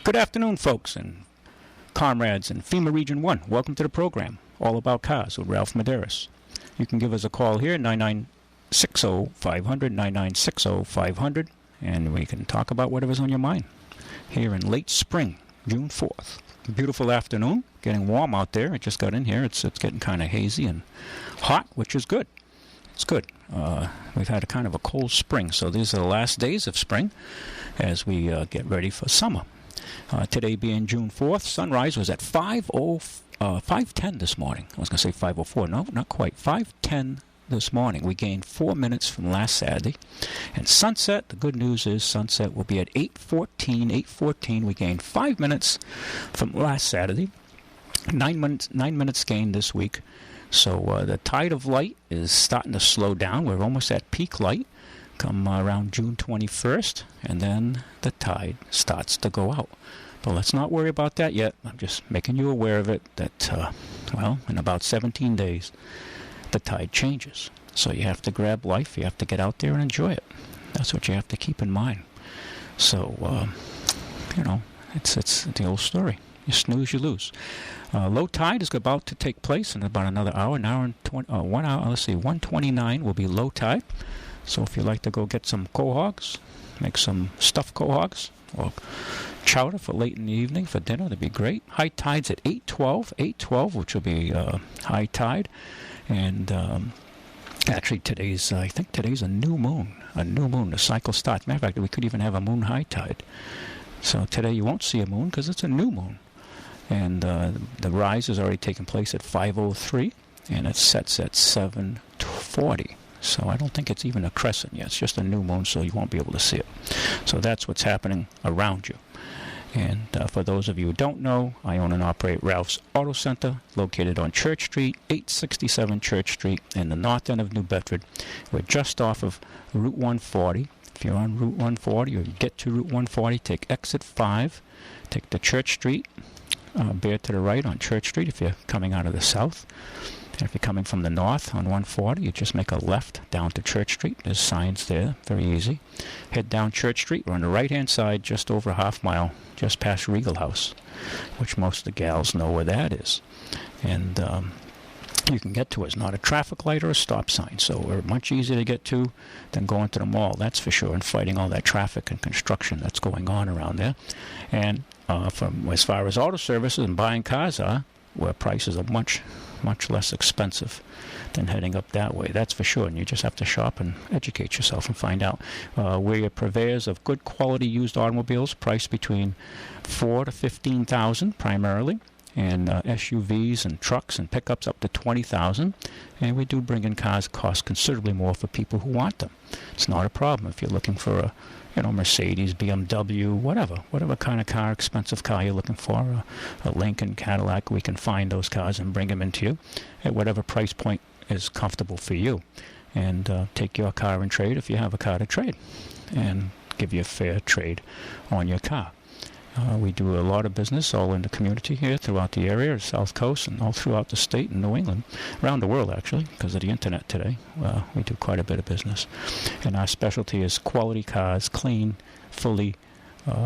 Good afternoon, folks and comrades in FEMA Region 1. Welcome to the program, All About Cars with Ralph Medeiros. You can give us a call here, 9960-500, 9960-500, and we can talk about whatever's on your mind here in late spring, June 4th. Beautiful afternoon, getting warm out there. It just got in here. It's getting kind of hazy and hot, which is good. It's good. We've had a kind of a cold spring, so these are the last days of spring as we get ready for summer. Today being June 4th, sunrise was at 5:10 this morning. I was going to say 5:04. No, not quite. 5:10 this morning. We gained 4 minutes from last Saturday. And sunset, the good news is sunset will be at 8:14. 8:14. We gained 5 minutes from last Saturday. 9 minutes gained this week. So the tide of light is starting to slow down. We're almost at peak light come around June 21st, and then the tide starts to go out. But let's not worry about that yet. I'm just making you aware of it that, in about 17 days, the tide changes. So you have to grab life. You have to get out there and enjoy it. That's what you have to keep in mind. So, it's the old story. You snooze, you lose. Low tide is about to take place in about another hour. An hour and 1 hour. Let's see, 1:29 will be low tide. So if you'd like to go get some quahogs, make some stuffed quahogs or chowder for late in the evening for dinner, that'd be great. High tide's at 8:12, which will be high tide. And actually I think today's a new moon. The cycle starts. Matter of fact, we could even have a moon high tide. So today you won't see a moon because it's a new moon. And the rise has already taken place at 5:03, and it sets at 7:40. So I don't think it's even a crescent yet. It's just a new moon, so you won't be able to see it. So that's what's happening around you. And for those of you who don't know, I own and operate Ralph's Auto Center, located on Church Street, 867 Church Street, in the north end of New Bedford. We're just off of Route 140. If you're on Route 140 or you get to Route 140, take exit 5, take the Church Street, bear to the right on Church Street if you're coming out of the south. And if you're coming from the north on 140, you just make a left down to Church Street. There's signs there, very easy. Head down Church Street. We're on the right-hand side, just over a half mile, just past Regal House, which most of the gals know where that is. And you can get to us. Not a traffic light or a stop sign, so we're much easier to get to than going to the mall, that's for sure, and fighting all that traffic and construction that's going on around there. And from as far as auto services and buying cars are, where prices are much less expensive than heading up that way, that's for sure. And you just have to shop and educate yourself and find out. We're your purveyors of good quality used automobiles, priced between $4,000 to $15,000 primarily, and SUVs and trucks and pickups up to $20,000. And we do bring in cars that cost considerably more for people who want them. It's not a problem if you're looking for a Mercedes, BMW, whatever kind of car, expensive car you're looking for, a Lincoln, Cadillac, we can find those cars and bring them into you at whatever price point is comfortable for you. And take your car in trade if you have a car to trade, and give you a fair trade on your car. We do a lot of business all in the community here throughout the area, the South Coast, and all throughout the state and New England, around the world actually, because of the internet today. We do quite a bit of business. And our specialty is quality cars, clean, fully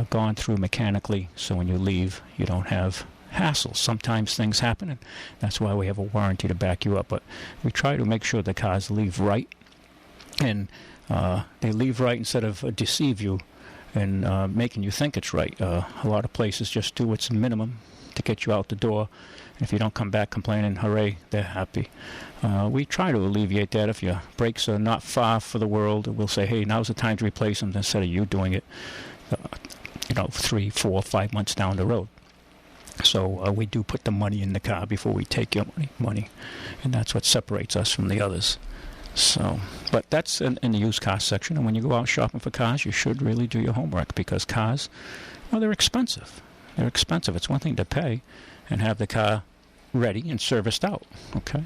gone through mechanically, so when you leave, you don't have hassles. Sometimes things happen, and that's why we have a warranty to back you up. But we try to make sure the cars leave right, and they leave right instead of deceive you and making you think it's right. A lot of places just do what's minimum to get you out the door. And if you don't come back complaining, hooray, they're happy. We try to alleviate that. If your brakes are not far for the world, we'll say, hey, now's the time to replace them, instead of you doing it 3, 4, 5 months down the road. So we do put the money in the car before we take your money. And that's what separates us from the others. So, but that's in the used car section. And when you go out shopping for cars, you should really do your homework, because cars, they're expensive. They're expensive. It's one thing to pay and have the car ready and serviced out. Okay,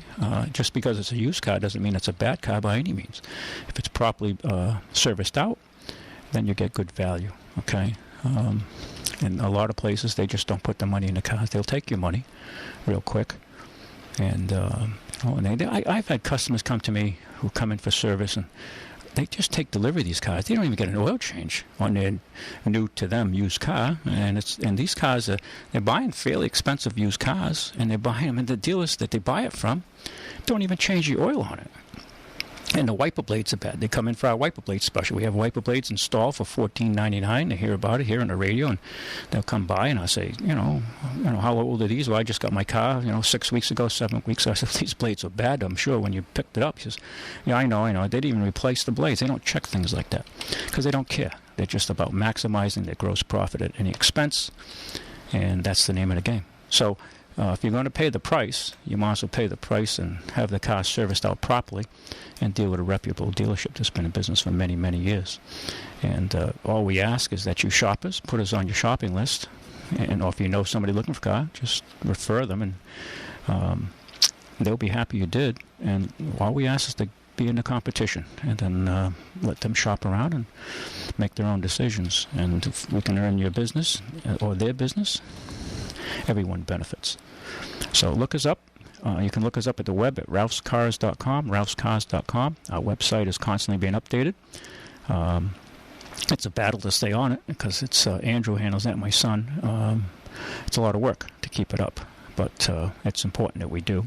just because it's a used car doesn't mean it's a bad car by any means. If it's properly serviced out, then you get good value. Okay, in a lot of places they just don't put the money in the cars. They'll take your money real quick. And I've had customers come to me who come in for service, and they just take delivery of these cars. They don't even get an oil change on their new to them used car. And these cars they're buying fairly expensive used cars, and they're buying them, and the dealers that they buy it from don't even change the oil on it. And the wiper blades are bad. They come in for our wiper blades special. We have wiper blades installed for $14.99. They hear about it here on the radio, and they'll come by, and I'll say, how old are these? Well, I just got my car, 6 weeks ago, 7 weeks ago. I said, these blades are bad, I'm sure, when you picked it up. He says, yeah, I know. They didn't even replace the blades. They don't check things like that because they don't care. They're just about maximizing their gross profit at any expense, and that's the name of the game. So if you're going to pay the price, you might as well pay the price and have the car serviced out properly and deal with a reputable dealership that's been in business for many, many years. And all we ask is that you shoppers put us on your shopping list. And or if you know somebody looking for a car, just refer them, and they'll be happy you did. And all we ask is to be in the competition, and then let them shop around and make their own decisions. And if we can earn your business or their business, everyone benefits. So look us up. You can look us up at the web at ralphscars.com, ralphscars.com. Our website is constantly being updated. It's a battle to stay on it because it's Andrew handles that, my son. It's a lot of work to keep it up, but it's important that we do.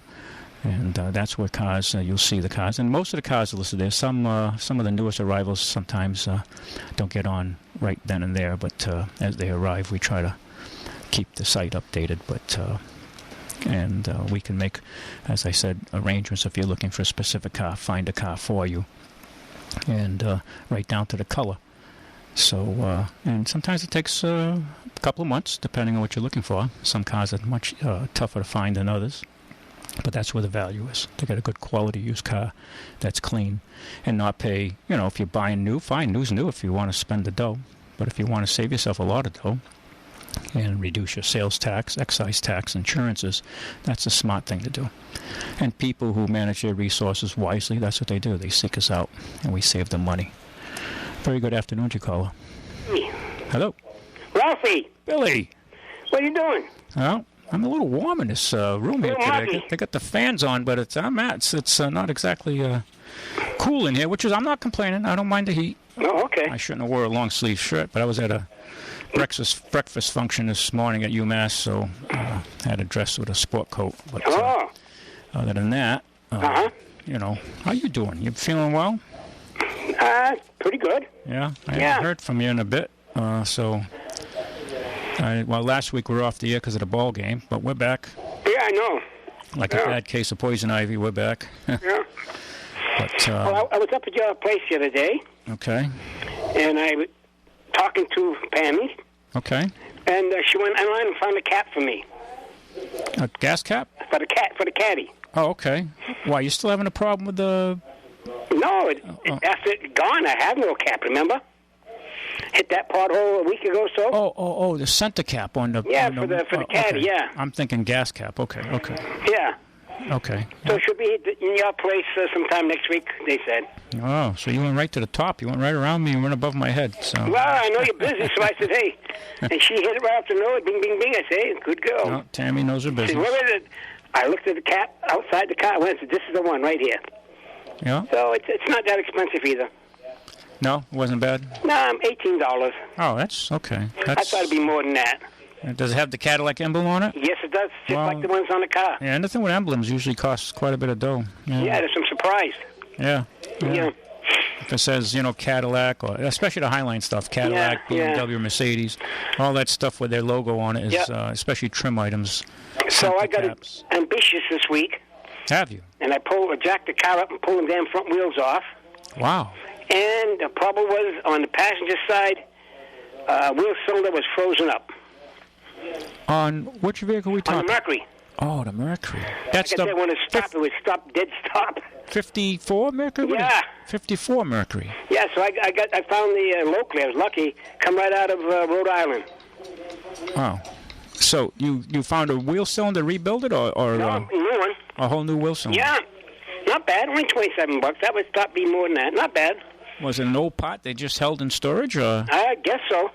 And that's where cars, you'll see the cars. And most of the cars are listed there. Some of the newest arrivals sometimes don't get on right then and there, but as they arrive, we try to keep the site updated. But and we can make, as I said, arrangements if you're looking for a specific car, find a car for you, and right down to the color. So, and sometimes it takes a couple of months, depending on what you're looking for. Some cars are much tougher to find than others, but that's where the value is, to get a good quality used car that's clean and not pay, if you're buying new, fine, new's new if you want to spend the dough. But if you want to save yourself a lot of dough and reduce your sales tax, excise tax, insurances, that's a smart thing to do. And people who manage their resources wisely, that's what they do. They seek us out, and we save them money. Very good afternoon to you, caller. Hello. Ralphie. Billy. What are you doing? Well, I'm a little warm in this room here today. They got the fans on, but it's not exactly cool in here, I'm not complaining. I don't mind the heat. Oh, okay. I shouldn't have wore a long-sleeve shirt, but I was at a breakfast function this morning at UMass, so I had to dress with a sport coat. But other than that, how you doing? You feeling well? Pretty good. Yeah? I haven't heard from you in a bit, last week we were off the air because of the ball game, but we're back. Yeah, I know. Like a bad case of poison ivy, we're back. Yeah. But, I was up at your place the other day. Okay. And I was talking to Pammy. Okay. And she went online and found a cap for me. A gas cap? For the caddy. Oh, okay. Why, you still having a problem with the... No, after it gone, I have no cap, remember? Hit that pothole a week ago or so. Oh, the center cap on the... for the caddy, okay. yeah. I'm thinking gas cap. Okay. Yeah. Okay. So it should be in your place sometime next week, they said. Oh, so you went right to the top. You went right around me and went above my head. So. Well, I know you're busy, so I said, hey. And she hit it right off the nose, bing, bing, bing. I said, hey, good girl. No, Tammy knows her business. She said, where is it? I looked at the cap outside the car. I went and said, this is the one right here. Yeah? So it's not that expensive either. No, it wasn't bad? No, $18. Oh, that's okay. I thought it'd be more than that. Does it have the Cadillac emblem on it? Yes, it does, just like the ones on the car. Yeah, anything with emblems usually costs quite a bit of dough. Yeah, there's some surprise. Yeah. Yeah. If it says, Cadillac, or especially the Highline stuff, Cadillac, BMW, Mercedes, all that stuff with their logo on it is, especially trim items. So I got ambitious this week. Have you? And I jacked the car up and pulled the damn front wheels off. Wow. And the problem was, on the passenger side, wheel cylinder was frozen up. On which vehicle we talking? On the Mercury. Oh, the Mercury. That's when it stopped, it was dead stop. 54 Mercury? Yeah. 54 Mercury. Yeah, so I found the locally. I was lucky. Come right out of Rhode Island. Wow. So you found a wheel cylinder, rebuild it, or no, new one. A whole new wheel cylinder? Yeah. Not bad. Only $27. That would stop being more than that. Not bad. Was it an old pot they just held in storage, or? I guess so.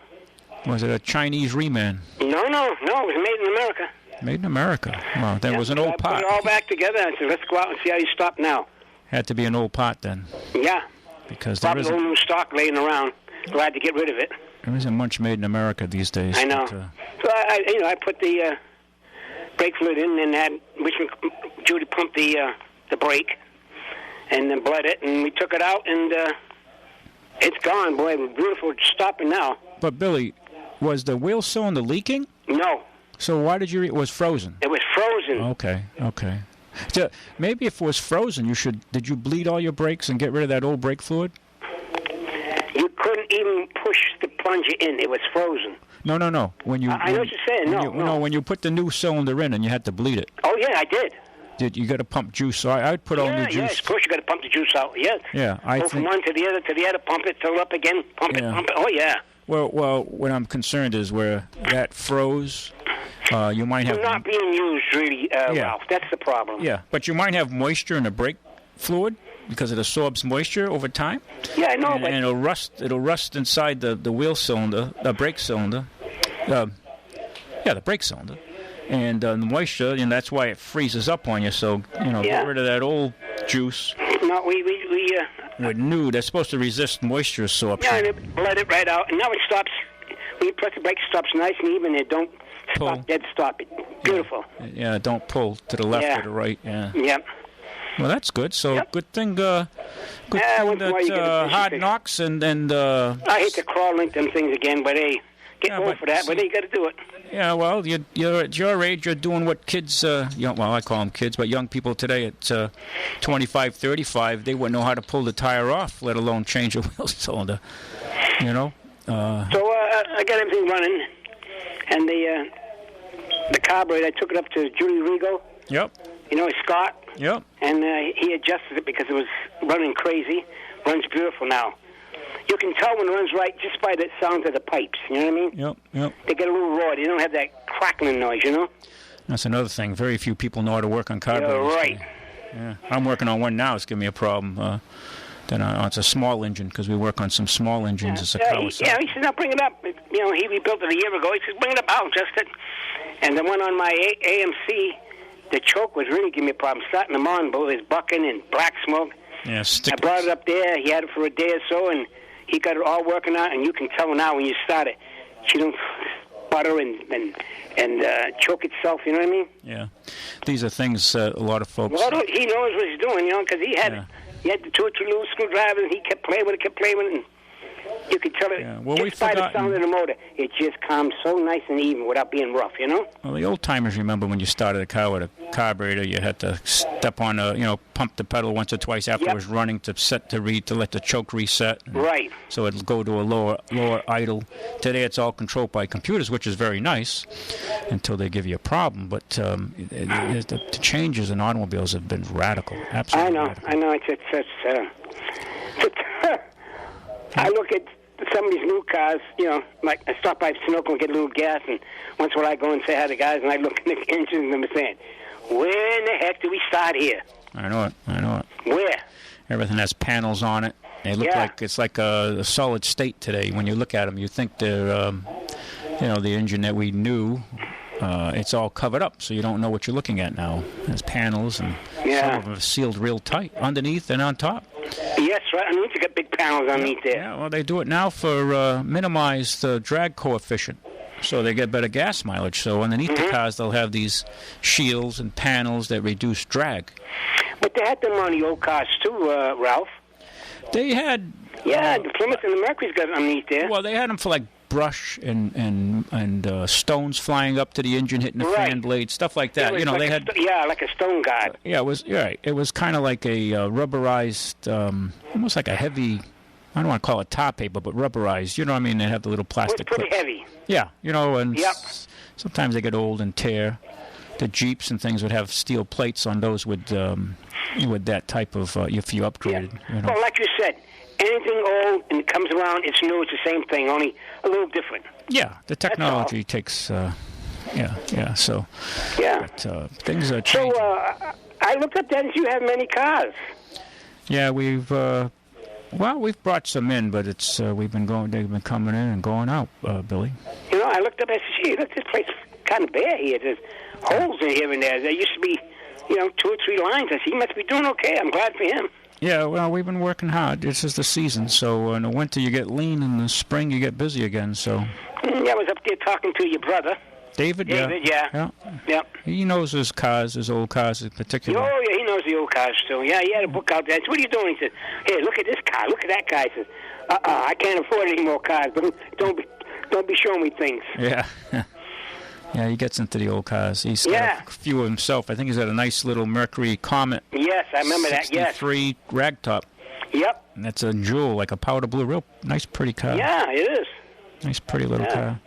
Was it a Chinese reman? No. It was made in America. Made in America. Wow, that was an old pot. I put it all back together and said, let's go out and see how you stop now. Had to be an old pot then. Yeah. because there probably isn't, old new stock laying around. Glad to get rid of it. there isn't much made in America these days. I know. But, So I put the brake fluid in, and had Judy pumped the brake, and then bled it, and we took it out, and it's gone. Boy, it was beautiful. It's stopping now. But Billy, was the wheel cylinder leaking? No. So why did you? It was frozen. It was frozen. Okay. So maybe if it was frozen, did you bleed all your brakes and get rid of that old brake fluid? You couldn't even push the plunger in. It was frozen. No. When you, I know what you're saying. No. When you put the new cylinder in and you had to bleed it. Oh yeah, I did. You got to pump juice? So I'd put all new juice. Yes, of course you got to pump the juice out. Yes. Yeah, Go from one to the other, pump it, fill it up again, pump it. Oh yeah. Well, what I'm concerned is where that froze. You might have. It's not being used really, Ralph. That's the problem. Yeah, but you might have moisture in the brake fluid because it absorbs moisture over time. Yeah, I know. And it'll rust. It'll rust inside the wheel cylinder, the brake cylinder. The brake cylinder, and the moisture, and that's why it freezes up on you. So get rid of that old juice. No, we with new. They're supposed to resist moisture absorption. Yeah, and it bled it right out, and now it stops. When you press the brake, it stops nice and even. It don't stop dead. Stop it. Beautiful. Yeah, don't pull to the left or the right. Yeah. Yep. Well, that's good. So good thing. Good thing that Hard Knocks and I hate to crawl link them things again, but hey, get old for that. But you got to do it. Yeah, well, you're at your age, you're doing what kids, I call them kids, but young people today at 25, 35, they wouldn't know how to pull the tire off, let alone change a wheel cylinder, So I got everything running, and the carburetor, I took it up to Judy Rigo. Yep. Scott. Yep. And he adjusted it because it was running crazy. Runs beautiful now. You can tell when it runs right just by the sound of the pipes. You know what I mean? Yep. They get a little raw. They don't have that crackling noise, That's another thing. Very few people know how to work on carburetors. Yeah, right. Yeah. I'm working on one now. It's giving me a problem. It's a small engine because we work on some small engines. It's a Kawasaki. He said, "Now bring it up." He rebuilt it a year ago. He said, "Bring it up. I'll adjust it." And the one on my AMC, the choke was really giving me a problem. Starting them on, but it was bucking and black smoke. Yeah, I brought it up there. He had it for a day or so, and he got it all working out. And you can tell now when you start it, she don't sputter and choke itself. You know what I mean? Yeah, these are things a lot of folks. Well, he knows what he's doing, because he had the 2 or 3 little screwdrivers, and he kept playing with it, and you could tell it just by the sound of the motor. It just calms so nice and even without being rough, Well, the old timers remember when you started a car with a carburetor, you had to step on pump the pedal once or twice after it was running to let the choke reset. Right. So it'll go to a lower idle. Today it's all controlled by computers, which is very nice until they give you a problem. But the changes in automobiles have been radical. Absolutely. I know. I look at some of these new cars, like I stop by Sunoco and get a little gas, and once in a while I go and say hi to guys, and I look at the engines and I'm saying, where in the heck do we start here? I know it. Where? Everything has panels on it. They look like it's like a solid state today. When you look at them, you think they're, the engine that we knew. It's all covered up, so you don't know what you're looking at now. There's panels, and some of them are sealed real tight, underneath and on top. Yes, right. Underneath you got big panels underneath there. Yeah, well, they do it now for minimize the drag coefficient, so they get better gas mileage. So underneath the cars, they'll have these shields and panels that reduce drag. But they had them on the old cars too, Ralph. They had... Yeah, the Plymouth and the Mercury's got underneath there. Well, they had them for like brush and stones flying up to the engine, hitting the fan blade, stuff like that. They had like a stone guard. Yeah, it was It was kind of like a rubberized, almost like a heavy. I don't want to call it tar paper, but rubberized. You know what I mean? They have the little plastic. It's pretty heavy. Yeah, and sometimes they get old and tear. The Jeeps and things would have steel plates on those with that type of if you upgraded. Yeah. Well, like you said. Anything old and it comes around, it's new, it's the same thing, only a little different. Yeah, the technology takes, so... Yeah. But, things are changing. So, I looked up that you have many cars. Yeah, we've brought some in, but it's, they've been coming in and going out, Billy. I looked up, I said, gee, look, this place is kind of bare here. There's holes in here and there. There used to be, 2 or 3 lines. I said, he must be doing okay. I'm glad for him. Yeah, well, we've been working hard. This is the season. So in the winter you get lean, in the spring you get busy again. So. Yeah, I was up there talking to your brother. David, yeah. He knows his cars, his old cars in particular. Oh, yeah, he knows the old cars still. Yeah, he had a book out there. I said, what are you doing? He said, hey, look at this car. Look at that guy. I said, I can't afford any more cars, but don't be showing me things. Yeah. Yeah, he gets into the old cars. He's got a few of himself. I think he's got a nice little Mercury Comet. Yes, I remember that, yes. 63 ragtop. Yep. And that's a jewel, like a powder blue. Real nice, pretty car. Yeah, it is. Nice, pretty little car.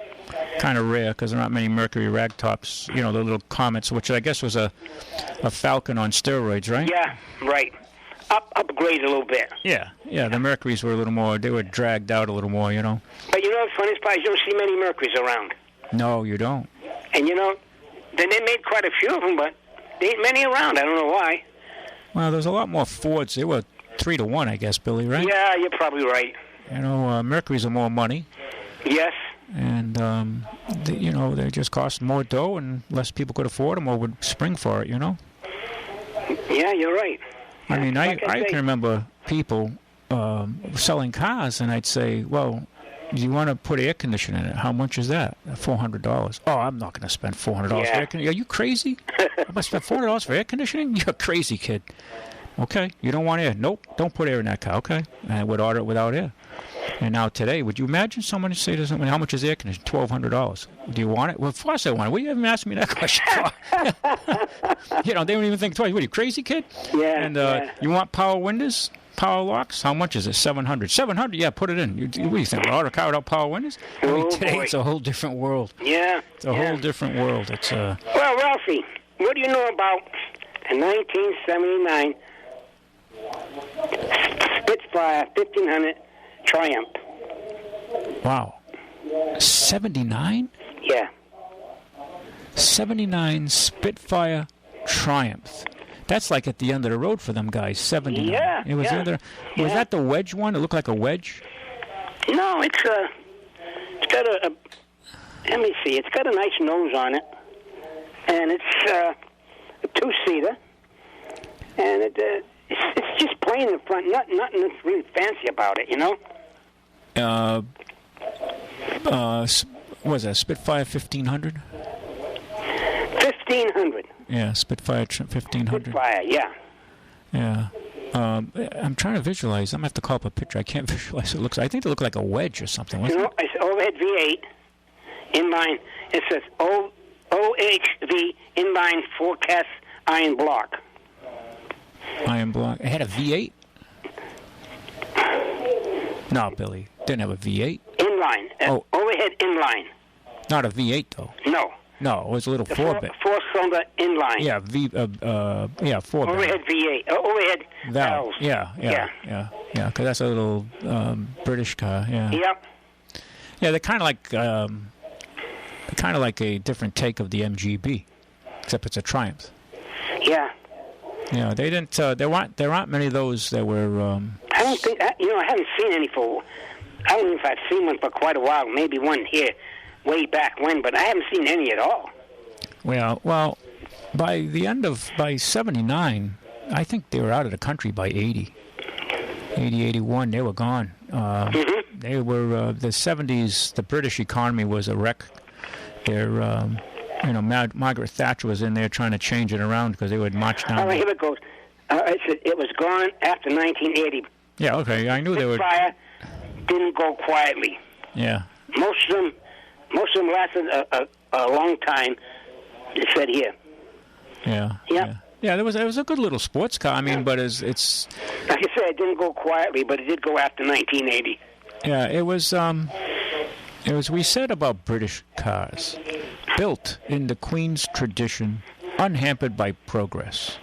Kind of rare because there aren't many Mercury ragtops, the little Comets, which I guess was a Falcon on steroids, right? Yeah, right. Upgrade a little bit. Yeah, the Mercuries were a little more, they were dragged out a little more, But the funniest part is you don't see many Mercuries around. No, you don't. And then they made quite a few of them, but there ain't many around. I don't know why. Well, there's a lot more Fords. They were 3-1, I guess, Billy, right? Yeah, you're probably right. Mercuries are more money. Yes. And, they just cost more dough and less people could afford them or would spring for it, Yeah, you're right. I mean, I can remember people selling cars, and I'd say, well, do you want to put air conditioning in it? How much is that? $400. Oh, I'm not going to spend $400 for air conditioning. Are you crazy? I'm going to spend $400 for air conditioning? You're a crazy kid. Okay, you don't want air? Nope, don't put air in that car. Okay, and I would order it without air. And now today, would you imagine someone say to someone, how much is air conditioning? $1,200. Do you want it? Well, of course I want it. What are you even asking me that question for? They don't even think twice. What are you, crazy kid? Yeah. And you want power windows? Power locks? How much is it? $700. $700? Yeah, put it in. What do you think? Auto car without power windows? Today it's a whole different world. Yeah. It's a whole different world. It's Well, Ralphie, what do you know about a 1979 Spitfire 1500 Triumph? Wow. 79? Yeah. 79 Spitfire Triumph. That's like at the end of the road for them guys. 79. Yeah. It was Was that the wedge one? It looked like a wedge. No, it's got a. Let me see. It's got a nice nose on it, and it's a 2-seater, and it's just plain in the front. Nothing that's really fancy about it, What was that, Spitfire 1500? 1500. Yeah, Spitfire 1500. Spitfire, yeah. Yeah. I'm trying to visualize. I'm going to have to call up a picture. I can't visualize what it looks like. I think it looked like a wedge or something. It's overhead V8 inline. It says OHV inline forecast iron block. Iron block. It had a V8? No, Billy. Didn't have a V8. Inline. Overhead inline. Not a V8, though. No, it was a little 4-bit. Four-cylinder inline. Yeah, 4-bit. Overhead V8. Overhead valves. Yeah. Because that's a little British car. Yeah. Yep. Yeah, they're kind of like a different take of the MGB, except it's a Triumph. Yeah. Yeah, they didn't. There aren't many of those that were. I don't think. I haven't seen any for. I don't know if I've seen one for quite a while. Maybe one here, way back when, but I haven't seen any at all. Well, by 79, I think they were out of the country by 80, 81. They were gone. They were the 70s. The British economy was a wreck. Margaret Thatcher was in there trying to change it around because they would march down. All right, here it goes. I said it was gone after 1980. Yeah, okay. I knew they would. Fire didn't go quietly. Yeah. Most of them lasted a long time. It said here. Yeah. Yep. Yeah. It was a good little sports car. I mean, but it's like I said, it didn't go quietly, but it did go after 1980. Yeah, it was. We said about British cars, built in the Queen's tradition, unhampered by progress.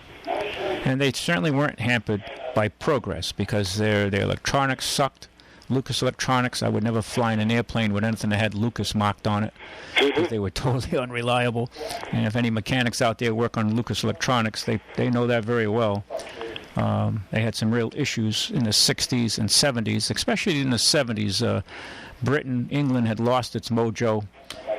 And they certainly weren't hampered by progress because their electronics sucked. Lucas Electronics, I would never fly in an airplane with anything that had Lucas marked on it because they were totally unreliable. And if any mechanics out there work on Lucas Electronics, they know that very well. They had some real issues in the 60s and 70s, especially in the 70s. England had lost its mojo,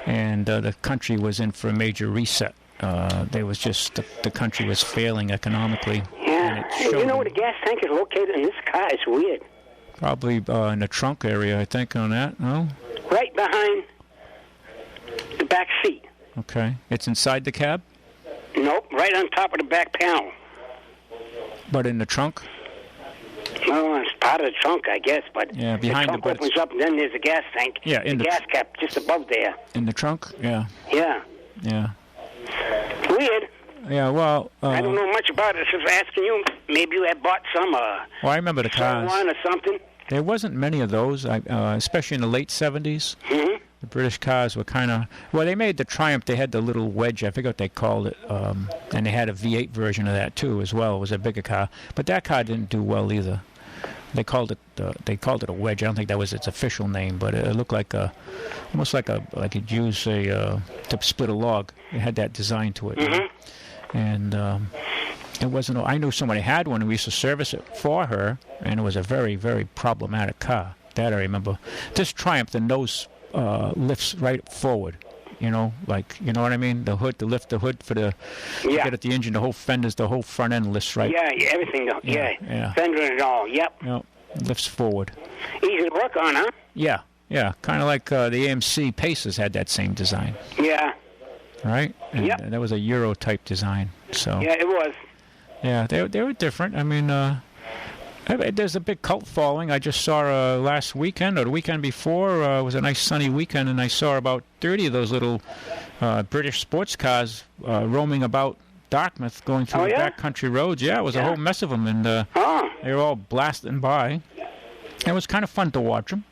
and the country was in for a major reset. The country was failing economically. Yeah, And it showed you know where the gas tank is located in this car? It's weird. Probably in the trunk area, I think, on that, no? Right behind the back seat. Okay. It's inside the cab? Nope, right on top of the back panel. But in the trunk? Well, it's part of the trunk, I guess, but yeah, behind the trunk opens up, and then there's a gas tank. Yeah, in the gas cap just above there. In the trunk? Yeah. Yeah. Yeah. Weird. Yeah, well... I don't know much about it. Just asking you. Maybe you had bought some, well, I remember the cars. One or something. There wasn't many of those, especially in the late 70s. Mm-hmm. The British cars were kind of... Well, they made the Triumph. They had the little wedge. I forget what they called it. And they had a V8 version of that, too, as well. It was a bigger car. But that car didn't do well, either. They called it a wedge. I don't think that was its official name, but it looked like almost like you'd use to split a log. It had that design to it. Mm-hmm. And it wasn't... I knew somebody had one, and we used to service it for her, and it was a very, very problematic car. That I remember. This Triumph, the nose lifts right forward. You know, you know what I mean? The hood, lift the hood for the... Yeah. Get at the engine, the whole fenders, the whole front end lifts right... Yeah, everything. Yeah. Fender and all, yep. Yep, lifts forward. Easy to work on, huh? Yeah. Kind of like the AMC Pacers had that same design. Yeah. Right? And yep. That was a Euro-type design, so... Yeah, it was. Yeah, they were different. I mean, there's a big cult following. I just saw last weekend or the weekend before. It was a nice sunny weekend, and I saw about 30 of those little British sports cars roaming about Dartmouth, going through the backcountry roads. Yeah, it was a whole mess of them, and they were all blasting by. It was kind of fun to watch them.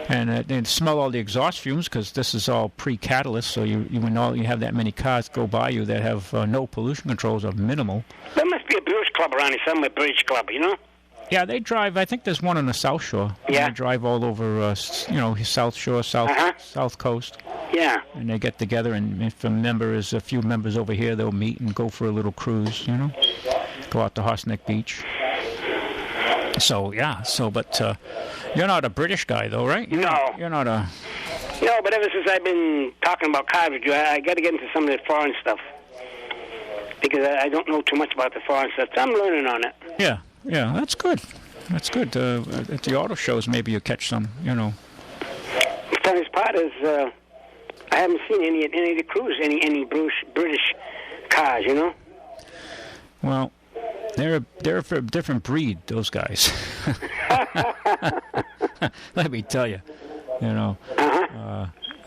And they'd smell all the exhaust fumes because this is all pre-catalyst, so you have that many cars go by you that have no pollution controls or minimal. There must be a British club around here somewhere, British club, you know? Yeah, they drive. I think there's one on the South Shore. Yeah. They drive all over, South Shore, South Coast. Yeah. And they get together, and if a few members over here, they'll meet and go for a little cruise, go out to Horseneck Beach. So, yeah. But you're not a British guy, though, right? No. You're not a... No, but ever since I've been talking about cars with you, I got to get into some of the foreign stuff. Because I don't know too much about the foreign stuff. I'm learning on it. Yeah, that's good. That's good. At the auto shows, maybe you catch some, The funniest part is I haven't seen any of the crews, any British cars, Well, they're a different breed, those guys. Let me tell you,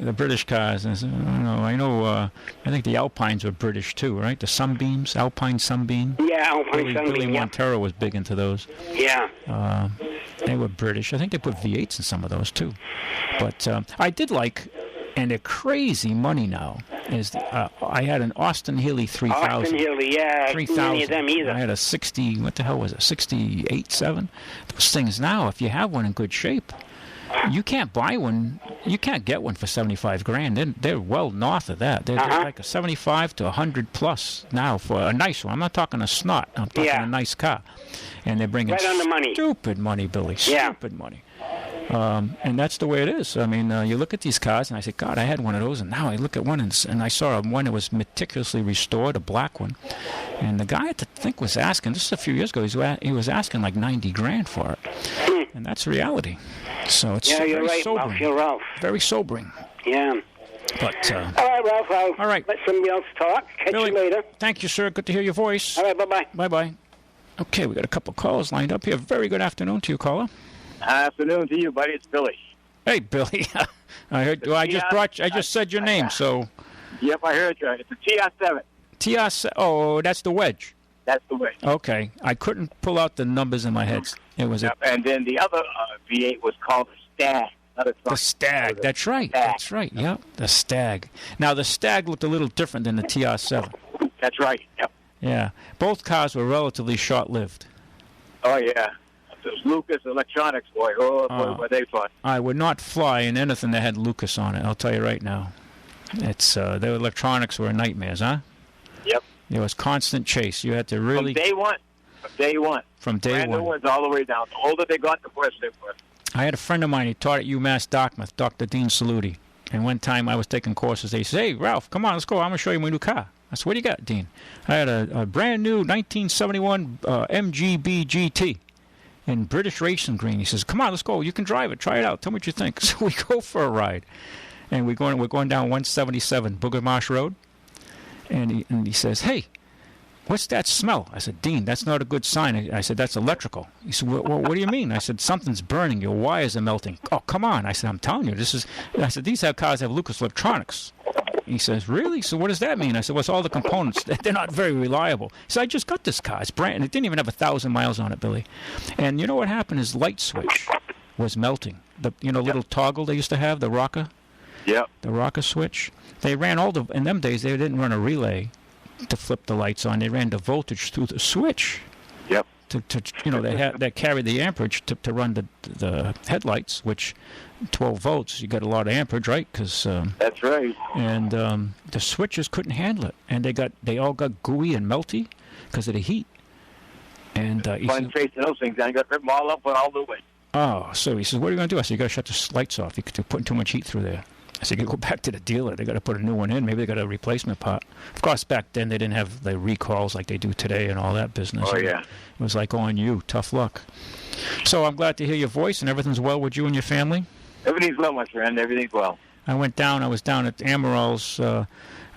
the British cars. I think the Alpines were British too, right? The Sunbeams, Alpine Sunbeam. Yeah, Alpine Sunbeam. Billy Montero was big into those. Yeah. They were British. I think they put V8s in some of those too. But I did like, and they're crazy money now. I had an Austin Healey 3000. Austin Healey, yeah. 3000. Many of them either. I had a 60. What the hell was it? 68.7. Those things now, if you have one in good shape, you can't buy one. You can't get one for $75,000. They're well north of that. They're like a 75 to 100 plus now for a nice one. I'm not talking a snot. I'm talking a nice car. And they're bringing right on the money. Stupid money, Billy. Stupid money. And that's the way it is. I mean, you look at these cars, and I say, God, I had one of those, and now I look at one, and I saw one that was meticulously restored, a black one. And the guy, I think, was asking, just a few years ago, he was asking like $90,000 for it. And that's reality. So it's you're right, sobering. Ralph. You're Ralph. Very sobering. Yeah. But, all right, Ralph. All right. Let somebody else talk. Catch Billy, you later. Thank you, sir. Good to hear your voice. All right, bye-bye. Bye-bye. Okay, we got a couple calls lined up here. Very good afternoon to you, caller. Afternoon to you, buddy. It's Billy. Hey, Billy. I heard. Well, I just said your name, so. Yep, I heard you. It's a TR7. TR7. Oh, that's the wedge. That's the wedge. Okay, I couldn't pull out the numbers in my head. It was and then the other V8 was called the Stag. The Stag. That's right. That's right. Yep, the Stag. Now the Stag looked a little different than the TR7. That's right. Yep. Yeah, both cars were relatively short-lived. Oh yeah. Those Lucas Electronics, boy. Oh, boy, were they fun. I would not fly in anything that had Lucas on it, I'll tell you right now. It's their electronics were nightmares, huh? Yep. There was constant chase. You had to really... From day one. From day one. Brand new ones all the way down. The older they got, the worse they were. I had a friend of mine, he taught at UMass Dartmouth, Dr. Dean Saluti. And one time I was taking courses, they said, hey, Ralph, come on, let's go. I'm going to show you my new car. I said, what do you got, Dean? I had a brand new 1971 MGB GT in British Racing Green. He says, come on, let's go. You can drive it. Try it out. Tell me what you think. So we go for a ride. And we're going down 177 Booger Marsh Road. And he says, hey, what's that smell? I said, Dean, that's not a good sign. I said, that's electrical. He said, well, what do you mean? I said, something's burning. Your wires are melting. Oh, come on. I said, I'm telling you, I said, these cars have Lucas Electronics. He says, really? So what does that mean? I said, well, it's all the components. They're not very reliable. He said, I just got this car. It's brand new. It didn't even have 1,000 miles on it, Billy. And you know what happened? His light switch was melting. The little toggle they used to have, the rocker. Yep. The rocker switch. They ran in them days, they didn't run a relay to flip the lights on. They ran the voltage through the switch. Yep. They carried the amperage to run the headlights, which 12 volts, you got a lot of amperage, right? That's right. And the switches couldn't handle it, and they all got gooey and melty because of the heat. And fun chasing those things. I got them all up and all the way. Oh, so he says, what are you going to do? I said, you got to shut the lights off. You're putting too much heat through there. I said, you go back to the dealer. They got to put a new one in. Maybe they got a replacement part. Of course, back then they didn't have the recalls like they do today and all that business. Oh, yeah. It was like on you. Tough luck. So I'm glad to hear your voice, and everything's well with you and your family? Everything's well, my friend. Everything's well. I was down at Amaril's. I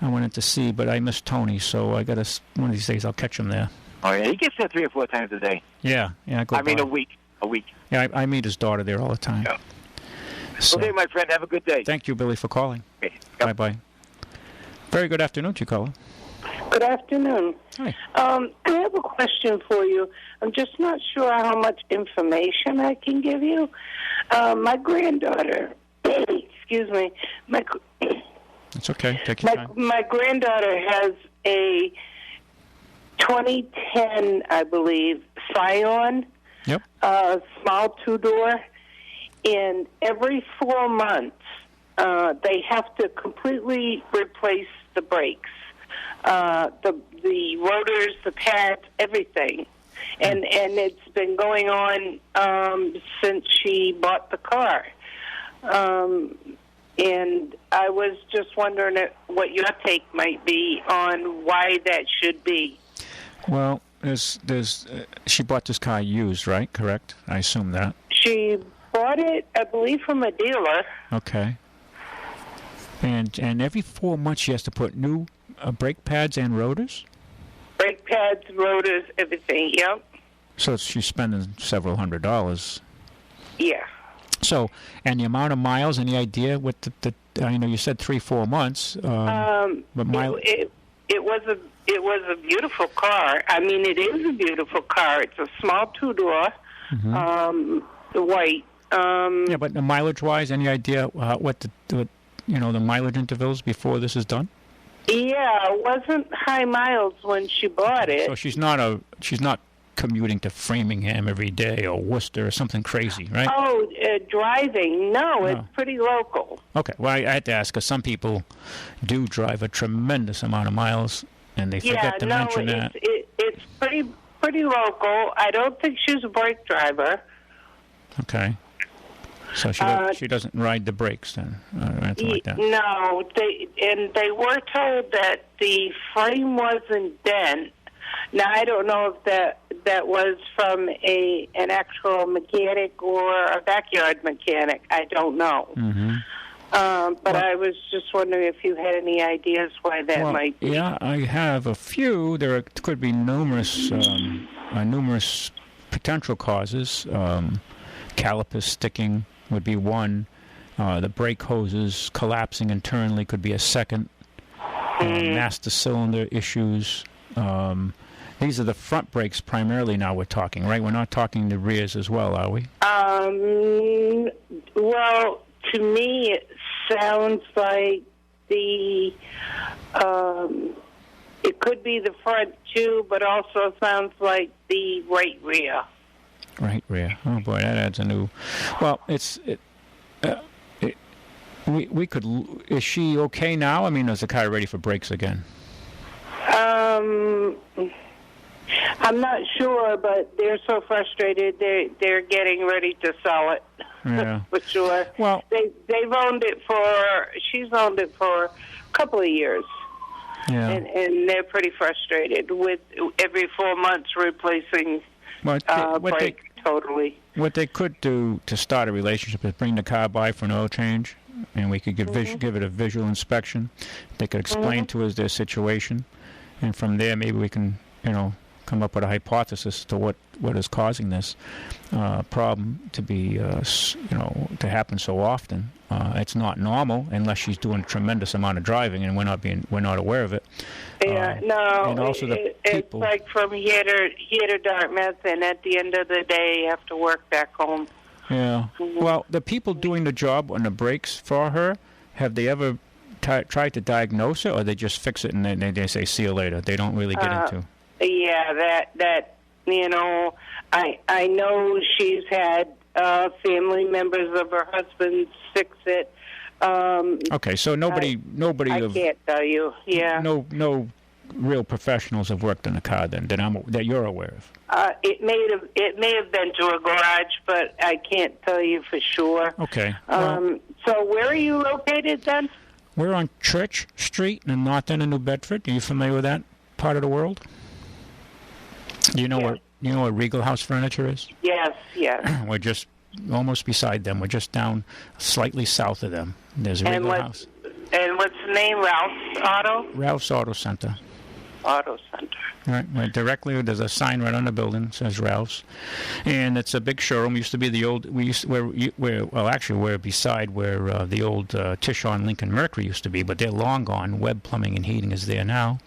went in to see, but I missed Tony, so I got to, one of these days I'll catch him there. Oh, yeah. He gets there 3 or 4 times a day. Yeah. I mean, a week. Yeah, I meet his daughter there all the time. Yeah. So, okay, my friend. Have a good day. Thank you, Billy, for calling. Okay. Yep. Bye-bye. Very good afternoon to you, caller. Good afternoon. Hi. I have a question for you. I'm just not sure how much information I can give you. My granddaughter, excuse me, It's okay. Take your time. My granddaughter has a 2010, I believe, Scion. Yep. Small 2-door. And every 4 months, they have to completely replace the brakes, the rotors, the pads, everything. And it's been going on since she bought the car. And I was just wondering what your take might be on why that should be. Well, she bought this car used, right? Correct? I assume that. She bought it, I believe, from a dealer. Okay. And every 4 months she has to put new brake pads and rotors? Brake pads, rotors, everything, yep. So she's spending several $100s. Yeah. So, and the amount of miles, any idea what I know you said 3-4 months. But it was a beautiful car. I mean, it is a beautiful car. It's a small 2-door, white. Yeah, but mileage-wise, any idea what the mileage intervals before this is done? Yeah, it wasn't high miles when she bought it. So she's not commuting to Framingham every day or Worcester or something crazy, right? Oh, driving? No, it's pretty local. Okay, well, I had to ask because some people do drive a tremendous amount of miles, and they forget to mention that. It's pretty local. I don't think she's a brake driver. Okay. So she doesn't ride the brakes then, or anything like that? No, they were told that the frame wasn't bent. Now, I don't know if that was from an actual mechanic or a backyard mechanic. I don't know. Mm-hmm. But I was just wondering if you had any ideas why that might be. Yeah, I have a few. There could be numerous potential causes. Calipers sticking would be one. The brake hoses collapsing internally could be a second. Master cylinder issues. These are the front brakes primarily now we're talking, right? We're not talking the rears as well, are we? Well, to me it sounds like it could be the front too, but also sounds like the right rear. Right rear. Oh boy, that adds a new. Well, we could. Is she okay now? I mean, is the car ready for brakes again? I'm not sure, but they're so frustrated. They're getting ready to sell it. Yeah. For sure. Well, she's owned it for a couple of years. Yeah. And they're pretty frustrated with every 4 months replacing brake totally. What they could do to start a relationship is bring the car by for an oil change, and we could give it a visual inspection. They could explain to us their situation, and from there maybe we can, come up with a hypothesis to what is causing this problem to be, to happen so often. It's not normal unless she's doing a tremendous amount of driving, and we're not aware of it. Yeah, no. And also it's like from here to Dartmouth, and at the end of the day, you have to work back home. Yeah. Well, the people doing the job on the brakes for her, have they ever tried to diagnose it, or they just fix it and they say see you later? They don't really get into. Yeah, that I know she's had family members of her husband fix it. Okay, so nobody. I can't tell you. Yeah. No real professionals have worked on the car then that you're aware of. It may have been to a garage, but I can't tell you for sure. Okay. So where are you located then? We're on Church Street in the north end of New Bedford. Are you familiar with that part of the world? Do you know where Regal House Furniture is? Yes. We're just almost beside them. We're just down slightly south of them. There's Regal House. And what's the name? Ralph's Auto? Ralph's Auto Center. Auto Center. Right, directly, there's a sign right on the building that says Ralph's, and it's a big showroom. Used to be the old we're beside where the old Tishon Lincoln Mercury used to be, but they're long gone. Webb Plumbing and Heating is there now,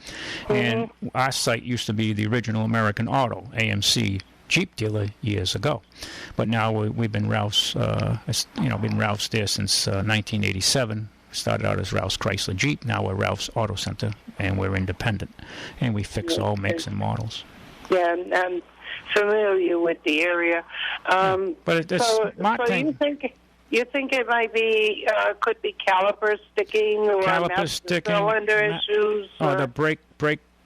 and our site used to be the original American Auto AMC Jeep dealer years ago, but now we've been Ralph's. Been Ralph's there since 1987. Started out as Ralph's Chrysler Jeep. Now we're Ralph's Auto Center, and we're independent, and we fix all makes and models. Yeah, I'm familiar with the area. But it's so you think it might be could be caliper sticking or cylinder issues?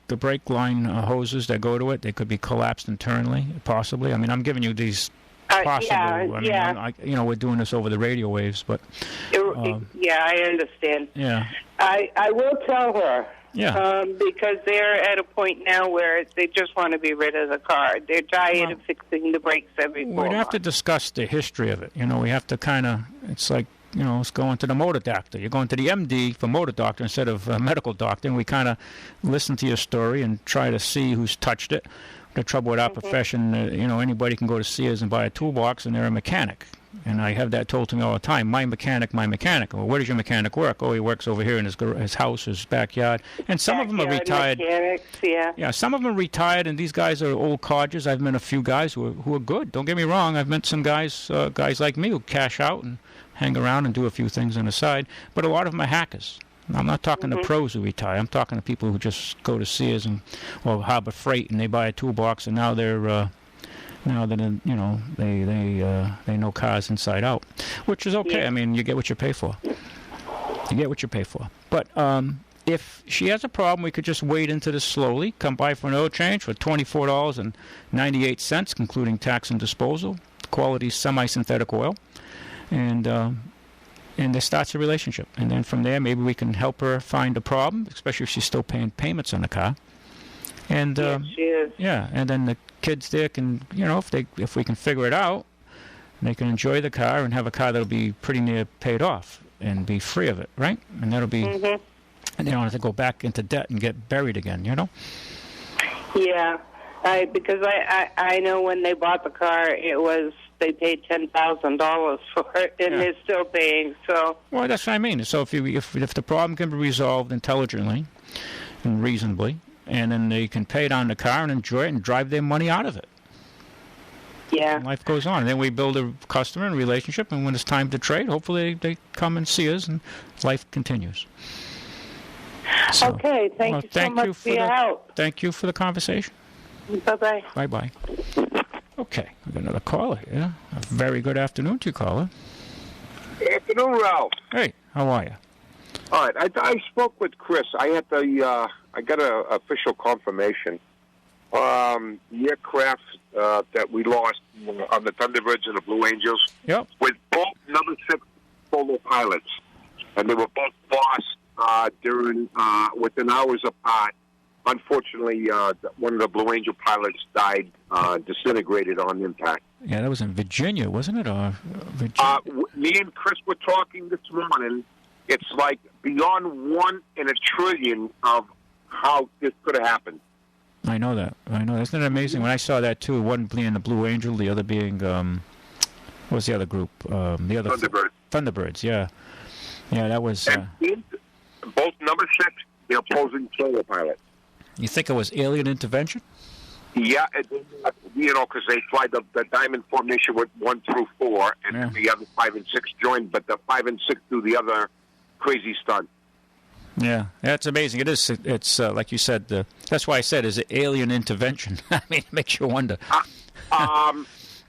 The brake line hoses that go to it, they could be collapsed internally, possibly. I mean, I'm giving you these. Possible. We're doing this over the radio waves, but I understand. Yeah, I will tell her. Yeah, because they're at a point now where they just want to be rid of the car. They're tired of fixing the brakes every 4 months. We'd have to discuss the history of it. We have to kind of. It's like it's going to the motor doctor. You're going to the MD for motor doctor instead of a medical doctor, and we kind of listen to your story and try to see who's touched it. The trouble with our profession, anybody can go to Sears and buy a toolbox, and they're a mechanic. And I have that told to me all the time, my mechanic. Well, where does your mechanic work? Oh, he works over here in his house, his backyard. And some of them are retired. Mechanics, yeah, some of them are retired, and these guys are old codgers. I've met a few guys who are good. Don't get me wrong. I've met some guys like me who cash out and hang around and do a few things on the side. But a lot of them are hackers. I'm not talking to pros who retire. I'm talking to people who just go to Sears or Harbor Freight and they buy a toolbox, and now they know cars inside out, which is okay. Yeah. I mean, you get what you pay for. But if she has a problem, we could just wade into this slowly. Come by for an oil change for $24.98, including tax and disposal. Quality semi-synthetic oil, and there starts a relationship. And then from there, maybe we can help her find a problem, especially if she's still paying payments on the car. And she is. Yeah, and then the kids there can, if we can figure it out, they can enjoy the car and have a car that'll be pretty near paid off and be free of it, right? And that'll be, and they don't have to go back into debt and get buried again, Yeah, because I know when they bought the car, they paid $10,000 for it, and they're still paying. So. Well, that's what I mean. So if the problem can be resolved intelligently and reasonably, and then they can pay it on the car and enjoy it and drive their money out of it. Yeah. And life goes on. And then we build a customer and relationship, and when it's time to trade, hopefully they come and see us, and life continues. So, okay. Thank you so much for your help. Thank you for the conversation. Bye-bye. Bye-bye. Okay, we got another caller here. A very good afternoon to you, caller. Good afternoon, Ralph. Hey, how are you? All right, I spoke with Chris. I got an official confirmation. The aircraft that we lost on the Thunderbirds and the Blue Angels with both number 6 solo pilots, and they were both lost within hours apart. Unfortunately, one of the Blue Angel pilots died, disintegrated on impact. Yeah, that was in Virginia, wasn't it? Or Virginia? Me and Chris were talking this morning. It's like beyond 1 in a trillion of how this could have happened. I know that. Isn't it amazing? When I saw that, too, one being the Blue Angel, the other being, what was the other group? The other Thunderbirds. Thunderbirds, yeah. Yeah, that was... And both number 6, the opposing solo pilot. You think it was alien intervention? Yeah, because they fly the diamond formation with 1 through 4, and the other 5 and 6 joined, but the 5 and 6 do the other crazy stunt. Yeah, it's amazing. It is. It's like you said. That's why I said, is it alien intervention? I mean, it makes you wonder. I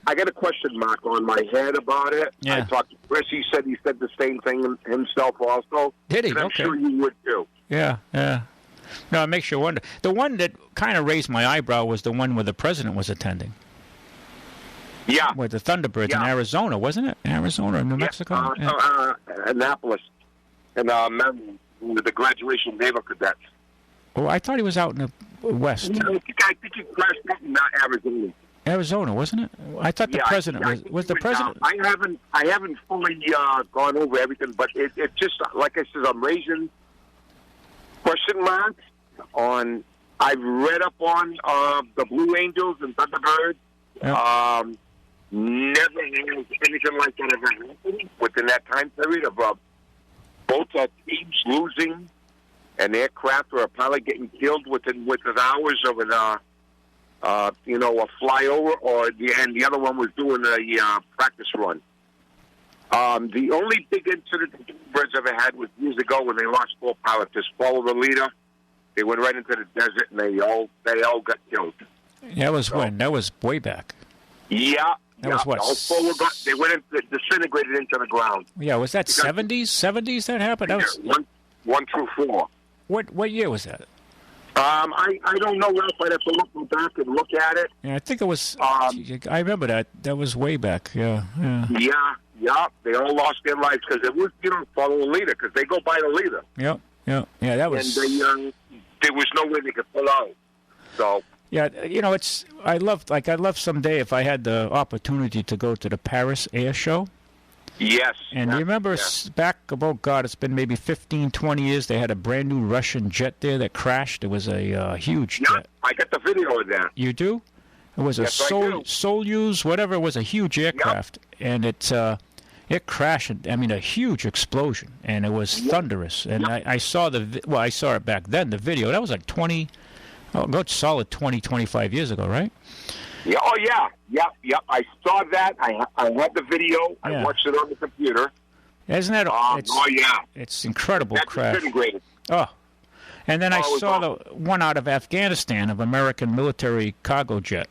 got a question mark on my head about it. Yeah. I talked to Chris. He said the same thing himself also. Did he? And I'm okay. sure you would too. Yeah. No, it makes you wonder. The one that kind of raised my eyebrow was the one where the president was attending. Yeah. With the Thunderbirds in Arizona, wasn't it? Arizona or New Mexico? Annapolis. And the graduation naval cadets. Oh, I thought he was out in the west. No, I think he crashed out in Arizona. Arizona, wasn't it? I thought the president was the president. I haven't fully gone over everything, but it just, like I said, I'm raising question marks on. I've read up on the Blue Angels and Thunderbirds. Yep. Never has anything like that ever happened within that time period of both teams losing an aircraft or a pilot getting killed within hours of a flyover, and the other one was doing a practice run. The only big incident the Birds ever had was years ago when they lost 4 pilots. Just follow the leader. They went right into the desert, and they all got killed. That was when? That was way back. Yeah. That was what? All 4 they went disintegrated into the ground. Yeah, was that 70s? 70s that happened? That was 1 through 4. What year was that? I don't know, Ralph. I'd have to look back and look at it. Yeah, I think it was. I remember that. That was way back. Yeah. Yeah. They all lost their lives because it was follow a leader because they go by the leader. Yeah. That was. And there was no way they could pull out. So. Yeah, I love someday if I had the opportunity to go to the Paris Air Show. Yes. And you remember back, it's been maybe 15, 20 years, they had a brand new Russian jet there that crashed. It was a huge jet. I got the video of that. You do? It was a Soyuz, whatever, it was a huge aircraft. Yep. And it crashed, a huge explosion, and it was thunderous. And I saw I saw it back then, the video. That was like solid 20, 25 years ago, right? Yeah. Oh, yeah. Yep. I saw that. I had the video. Yeah. I watched it on the computer. Isn't that? Yeah. It's incredible That's crash. Disintegrated. Oh. And then I saw the one out of Afghanistan of American military cargo jet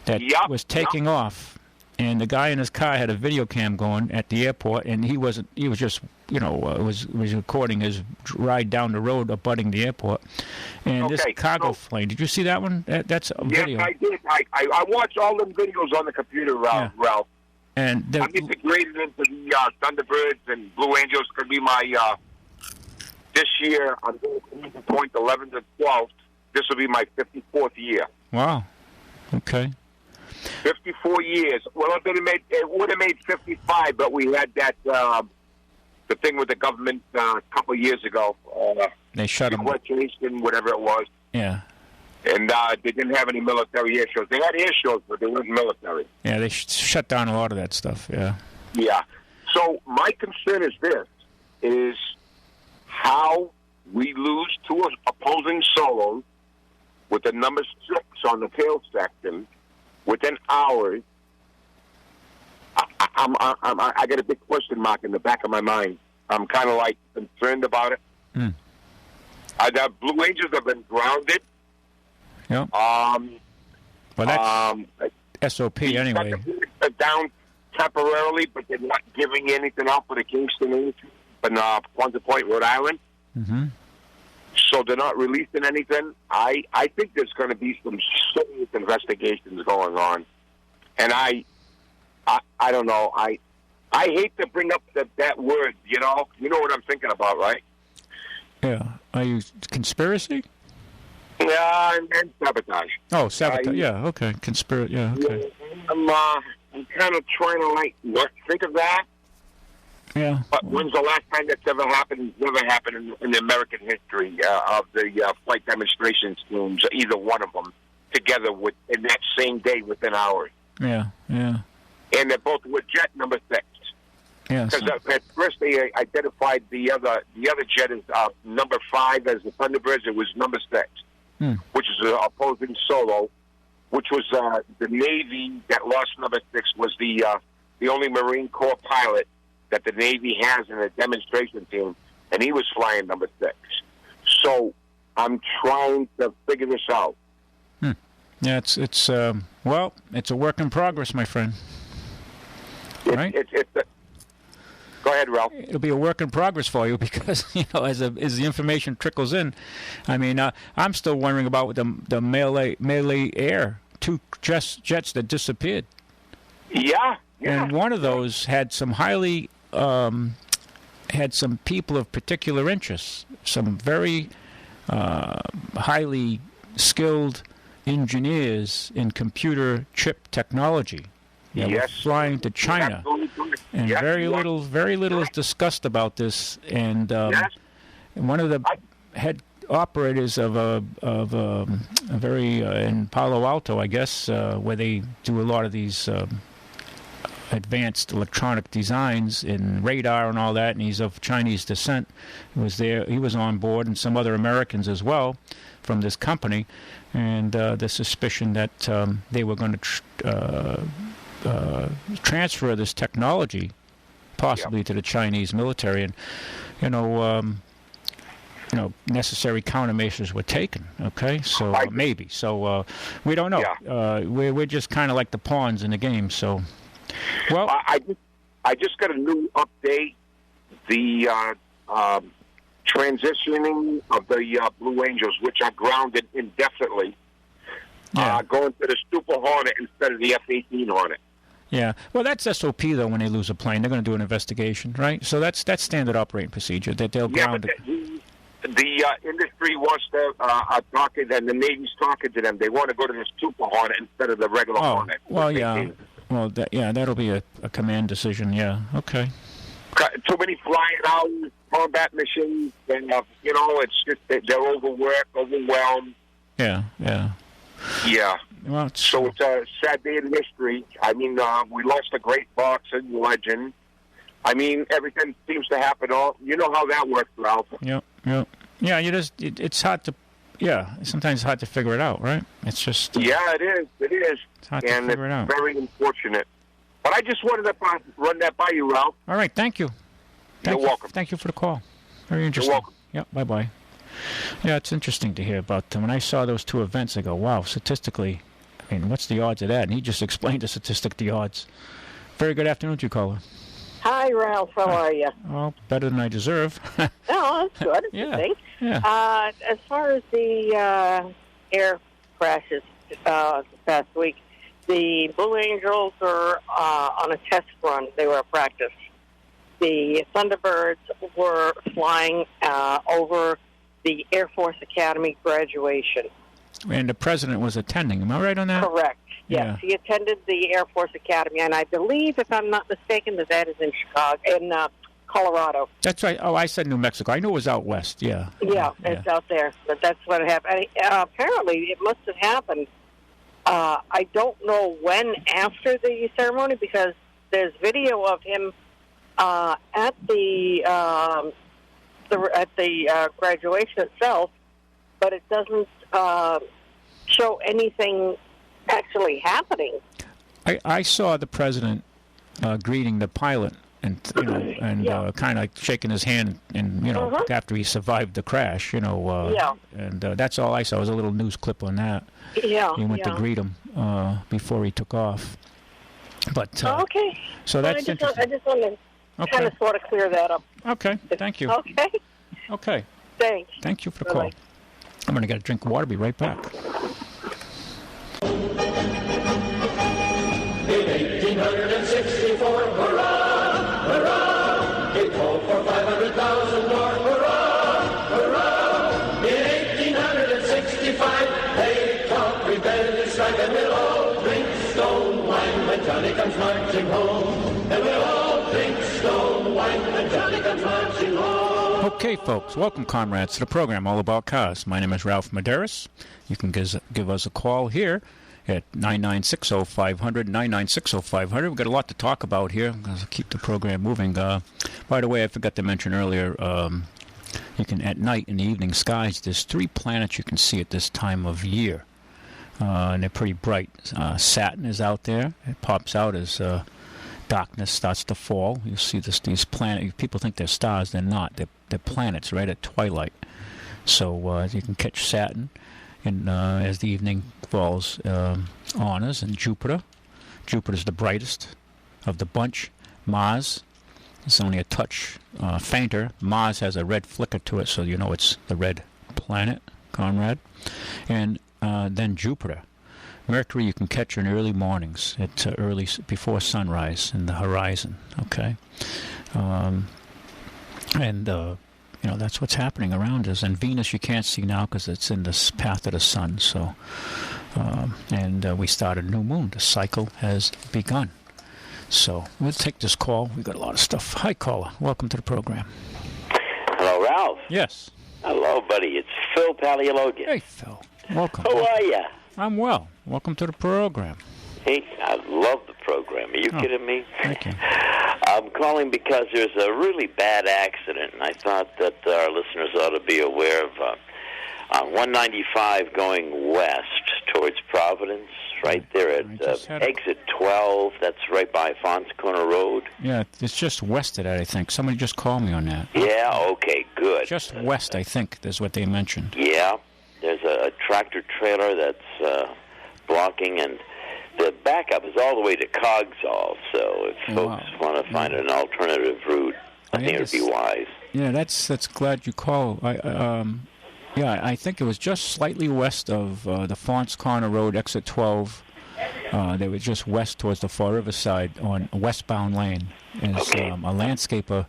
that was taking off. And the guy in his car had a video cam going at the airport, and he was just, was recording his ride down the road abutting the airport. And this cargo plane, did you see that one? That's a video. Yes, I did. I watched all them videos on the computer, Ralph. And I'm integrated into the Thunderbirds and Blue Angels. Could be my, this year, I'm going to point 11th to 12th. This will be my 54th year. Wow. Okay. 54 years. Well, it would have made 55, but we had that the thing with the government a couple of years ago. They shut them. Whatever it was. Yeah. And they didn't have any military air shows. They had air shows, but they weren't military. Yeah, they shut down a lot of that stuff. Yeah. Yeah. So my concern is this: is how we lose 2 opposing solos with the number 6 on the tail section. Within hours, I got a big question mark in the back of my mind. I'm kind of concerned about it. The Blue Angels have been grounded. Yeah. Well, that's SOP anyway. Down temporarily, but they're not giving anything up for the Kingston and Quonset Point, Rhode Island. Mm-hmm. So they're not releasing anything. I think there's going to be some serious investigations going on, and I don't know. I hate to bring up that word. You know what I'm thinking about, right? Yeah. Are you conspiracy? Yeah, and sabotage. Oh, sabotage. Yeah. Okay. Yeah. Okay. I'm kind of trying to not think of that. Yeah. But when's the last time that's ever happened? It's never happened in the American history of the flight demonstration teams, either one of them, together in that same day within hours. Yeah. Yeah. And they're both with jet number 6. Yeah. Because at first they identified the other jet as number 5 as the Thunderbirds. It was number 6, which is an opposing solo, which was the Navy that lost number 6 was the only Marine Corps pilot that the Navy has in a demonstration team, and he was flying number 6. So I'm trying to figure this out. Yeah, it's a work in progress, my friend. Right? Go ahead, Ralph. It'll be a work in progress for you because as the information trickles in, I mean, I'm still wondering about the Malay Air 2 jets that disappeared. Yeah. And one of those had some had some people of particular interest, some very highly skilled engineers in computer chip technology. Yes. Flying to China, and very little is discussed about this. And one of the head operators of a very in Palo Alto, I guess, where they do a lot of these advanced electronic designs in radar and all that, and he's of Chinese descent. He was on board, and some other Americans as well from this company, and the suspicion that they were going to transfer this technology possibly to the Chinese military, and necessary countermeasures were taken. Okay, so maybe. So we don't know. Yeah. We're just kind of like the pawns in the game. So, well, I just got a new update. The transitioning of the Blue Angels, which are grounded indefinitely, going to the Super Hornet instead of the F-18 Hornet. Yeah, well, that's SOP though. When they lose a plane, they're going to do an investigation, right? So that's standard operating procedure that they'll ground. The industry wants to talking, and the Navy's talking to them. They want to go to the Super Hornet instead of the regular Hornet. Well, yeah. Well, that'll be a command decision. Yeah. Okay. Too many flying hours, combat missions, and it's just they're overworked, overwhelmed. Yeah. Yeah. Yeah. Well, so it's a sad day in history. I mean, we lost a great boxing legend. I mean, everything seems to happen you know how that works, Ralph. Yep. Yeah, it's hard to, sometimes it's hard to figure it out, right? It's just... yeah, it is. It's hard to figure it out. Very unfortunate. But I just wanted to run that by you, Ralph. All right, thank you. You're welcome. Thank you for the call. Very interesting. You're welcome. Yeah, bye-bye. Yeah, it's interesting to hear about them. When I saw those 2 events, I go, wow, statistically, I mean, what's the odds of that? And he just explained the odds. Very good afternoon to you, caller. Hi, Ralph. How are you? Well, better than I deserve. Oh, that's good. Yeah. As far as the air crashes this past week, the Blue Angels were on a test run. They were at practice. The Thunderbirds were flying over the Air Force Academy graduation. And the president was attending. Am I right on that? Correct. Yes, he attended the Air Force Academy, and I believe, if I'm not mistaken, that is in Colorado. That's right. Oh, I said New Mexico. I knew it was out west. Yeah. Yeah, it's out there, but that's what happened. Apparently, it must have happened. I don't know when after the ceremony, because there's video of him at the graduation itself, but it doesn't show anything actually happening. I saw the president greeting the pilot and kind of shaking his hand and after he survived the crash, and that's all I saw. Was a little news clip on that. Yeah, he went to greet him before he took off. But okay, so that's interesting. I just want to kind of sort of clear that up. Okay, thank you. Okay. Thanks. Thank you for the call. I'm going to get a drink of water. Be right back. In 1864, hurrah, hurrah, he called for 500,000 more, hurrah, hurrah. Airbag, and we'll all drink stone wine when Johnny comes marching home. And we'll all drink stone wine when Johnny comes marching home. Okay, folks, welcome, comrades, to the program all about cars. My name is Ralph Medeiros. You can give us a call here at 996-0500, 996-0500. We've got a lot to talk about here. I'll keep the program moving. By the way, I forgot to mention earlier, you can, at night in the evening skies, there's 3 planets you can see at this time of year. And they're pretty bright. Saturn is out there. It pops out as darkness starts to fall. You see these planets. People think they're stars. They're not. They're planets right at twilight. So you can catch Saturn and as the evening falls on us. And Jupiter. Jupiter's the brightest of the bunch. Mars is only a touch fainter. Mars has a red flicker to it, so you know it's the red planet, comrade. And then Jupiter. Mercury you can catch in early mornings, at early before sunrise in the horizon. Okay, and you know that's what's happening around us. And Venus you can't see now because it's in the path of the sun. So, and we started a new moon. The cycle has begun. So we'll take this call. We've got a lot of stuff. Hi, caller. Welcome to the program. Hello, Ralph. Yes. Hello, buddy. It's Phil Paleologan. Hey, Phil. Welcome. How are you? I'm well. Welcome to the program. Hey, I love the program. Are you kidding me? Thank you. I'm calling because there's a really bad accident, and I thought that our listeners ought to be aware of on 195 going west towards Providence, right there at exit 12. That's right by Fons Corner Road. Yeah, it's just west of that, I think. Somebody just called me on that. Yeah, okay, good. Just west, I think, is what they mentioned. Yeah. There's a tractor trailer that's blocking, and the backup is all the way to Cogsall. So if folks want to find an alternative route, I think it would be wise. Yeah, that's glad you called. I think it was just slightly west of the Fons Corner Road, exit 12. They were just west towards the Fall River side on a westbound lane. And a landscaper,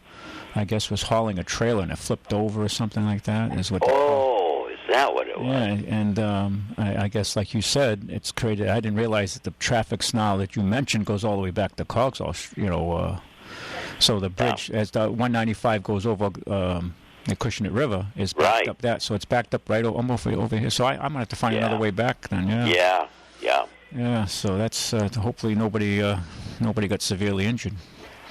I guess, was hauling a trailer, and it flipped over or something like that. Is what? Is that what it was? Yeah, and I guess, like you said, it's created. I didn't realize that the traffic snarl that you mentioned goes all the way back to Cogsall. So the bridge, as the 195 goes over the Acushnet River, is backed up that. So it's backed up right almost over here. So I'm gonna have to find another way back then. Yeah. Yeah. So that's hopefully nobody got severely injured.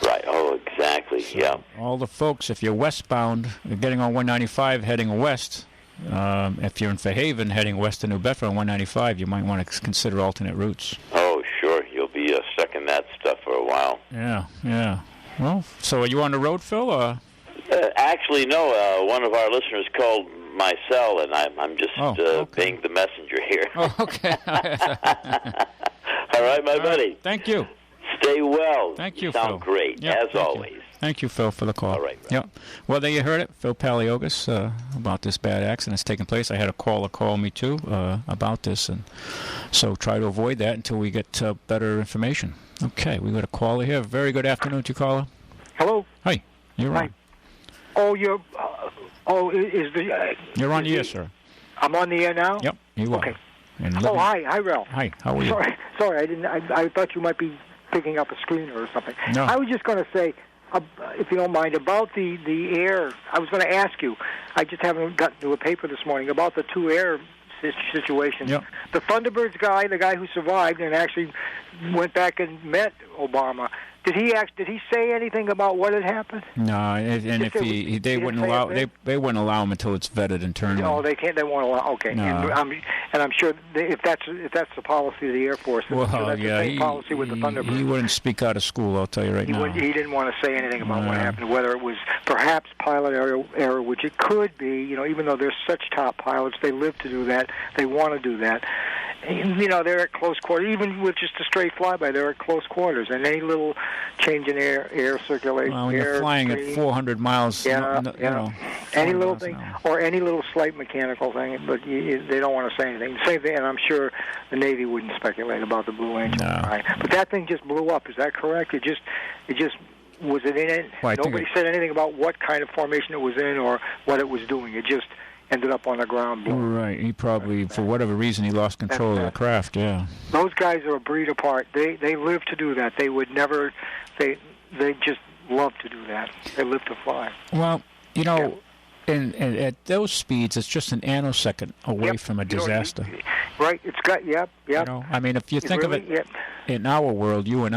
Right. Oh, exactly. So all the folks, if you're westbound, getting on 195, heading west. If you're in Fairhaven heading west to New Bedford on 195, you might want to consider alternate routes. Oh, sure. You'll be stuck in that stuff for a while. Yeah. Well, so are you on the road, Phil? Or? Actually, no. One of our listeners called my cell, and I'm just being the messenger here. Oh, okay. All right, my buddy. Right. Thank you. Stay well. Thank you, Sound Phil. great, as always. Thank you, Phil, for the call. All right. Yep. Well, there you heard it, Phil Paleologus, about this bad accident that's taking place. I had a caller call me, too, about this, and so try to avoid that until we get better information. Okay, we got a caller here. Very good afternoon to you, caller. Hello. Hi. You're on. Oh, you're... is the... You're on the air, sir. I'm on the air now? Yep, you are. Okay. Hi, Ralph. Hi, how are you? Sorry, I thought you might be picking up a screener or something. No. I was just going to say, if you don't mind, about the air. I was going to ask you. I just haven't gotten to a paper this morning about the 2 air situations. Yep. The Thunderbirds guy, the guy who survived and actually went back and met Obama. Did he say anything about what had happened? No, and if they wouldn't allow they wouldn't allow him until it's vetted internally. No, they can't. They won't allow. Okay, no. and I'm sure if that's the policy of the Air Force, well, that's the same policy with the Thunderbirds. He wouldn't speak out of school. I'll tell you right now. He didn't want to say anything about what happened, whether it was perhaps pilot error, which it could be. Even though they're such top pilots, they live to do that. They want to do that. They're at close quarters. Even with just a straight flyby, they're at close quarters, and any little change in air circulation. Well, when you're flying at 400 miles, any little thing, or any little slight mechanical thing, but they don't want to say anything. Same thing, and I'm sure the Navy wouldn't speculate about the Blue Angel. No. Right? But that thing just blew up. Is that correct? It just was it in it? Well, Nobody said anything about what kind of formation it was in or what it was doing. It just ended up on the ground. Right. He probably, for whatever reason, he lost control of the craft. Yeah. Those guys are a breed apart. They live to do that. They would never. They just love to do that. They live to fly. Well, and at those speeds, it's just an nanosecond away from a disaster. Right. It's got. Yep. I mean, if you think of it, in our world, you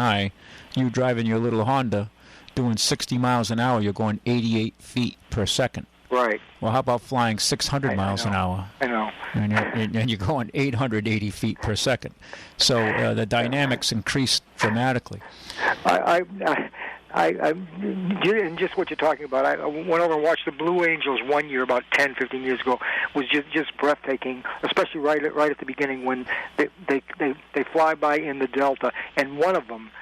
driving your little Honda, doing 60 miles an hour, you're going 88 feet per second. Right. Well, how about flying 600 miles an hour? I know. And you're going 880 feet per second. So the dynamics increase dramatically. And just what you're talking about, I went over and watched the Blue Angels one year, about 10, 15 years ago. It was just breathtaking, especially right at the beginning when they fly by in the Delta, and one of them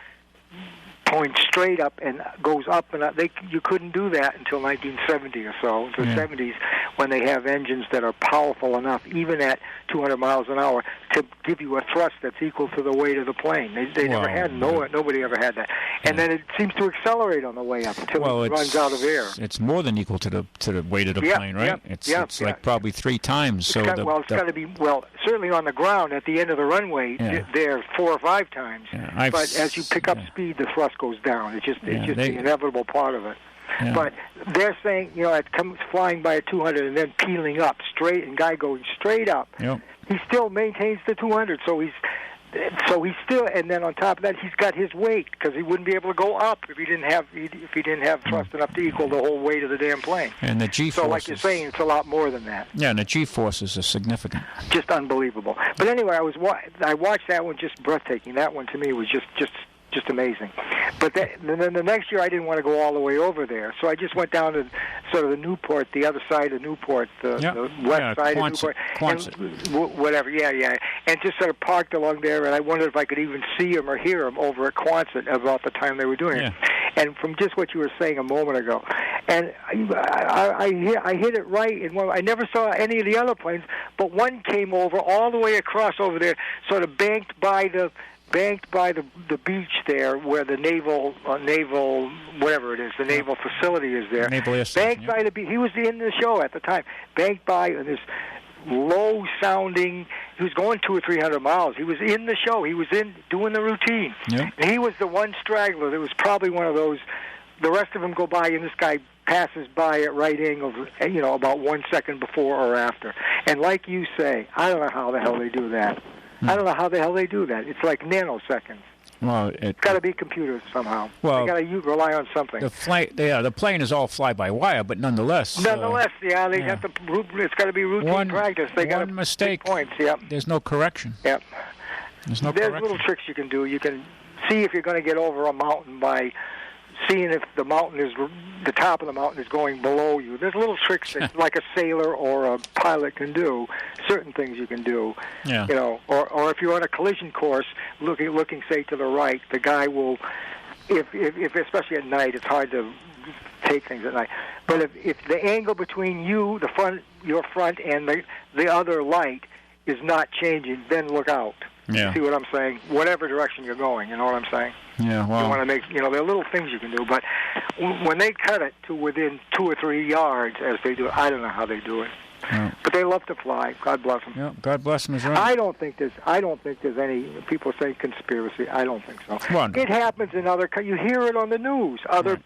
points straight up and goes up and up. You couldn't do that until 1970 or so, the 70s, when they have engines that are powerful enough, even at 200 miles an hour, to give you a thrust that's equal to the weight of the plane. They never had, nobody ever had that. And then it seems to accelerate on the way up until it runs out of air. It's more than equal to the weight of the plane, right? It's like probably 3 times. It's got to be, certainly on the ground at the end of the runway, they're 4 or 5 times. Yeah, but as you pick up speed, the thrust goes down. It's just the inevitable part of it. Yeah. But they're saying, it comes flying by at 200 and then peeling up straight, and guy going straight up. Yep. He still maintains the 200, so he's still, and then on top of that, he's got his weight, because he wouldn't be able to go up if he didn't have thrust enough to equal the whole weight of the damn plane. And the G-forces. So, like you're saying, it's a lot more than that. Yeah, and the G-forces are significant. Just unbelievable. But anyway, I watched that one, just breathtaking. That one to me was just amazing. But then the next year I didn't want to go all the way over there, so I just went down to sort of the Newport, the other side of Newport, the west side of Newport, and whatever, and just sort of parked along there, and I wondered if I could even see them or hear them over at Quonset about the time they were doing it. And from just what you were saying a moment ago, and I hit it right, and I never saw any of the other planes, but one came over all the way across over there, sort of banked by the beach there, where the naval whatever it is, the naval facility is there. Naval Air Station, banked by the beach. He was in the show at the time. Banked by this low sounding. He was going 200 or 300 miles. He was in the show. He was doing the routine. Yep. And he was the one straggler. There was probably one of those. The rest of them go by, and this guy passes by at right angles, about 1 second before or after. And like you say, I don't know how the hell they do that. I don't know how the hell they do that. It's like nanoseconds. Well, it's got to be computers somehow. Well, they got to rely on something. The plane is all fly-by-wire, but nonetheless. They have to. It's got to be routine practice. They got mistake. Points. Yep. There's no correction. Yep. There's little tricks you can do. You can see if you're going to get over a mountain by seeing if the top of the mountain is going below you. There's little tricks that, like a sailor or a pilot can do. Certain things you can do. Yeah. Or if you're on a collision course, looking say to the right, the guy will. If especially at night, it's hard to take things at night. But if the angle between your front and the other light is not changing, then look out. Yeah. See what I'm saying? Whatever direction you're going, you know what I'm saying? Yeah, well. You want to make, there are little things you can do, but when they cut it to within 2 or 3 yards, as they do, I don't know how they do it. Yeah. But they love to fly. God bless them. Yeah, God bless them is right. I don't think there's any people saying conspiracy. I don't think so. Well, no. It happens in other countries. You hear it on the news. Other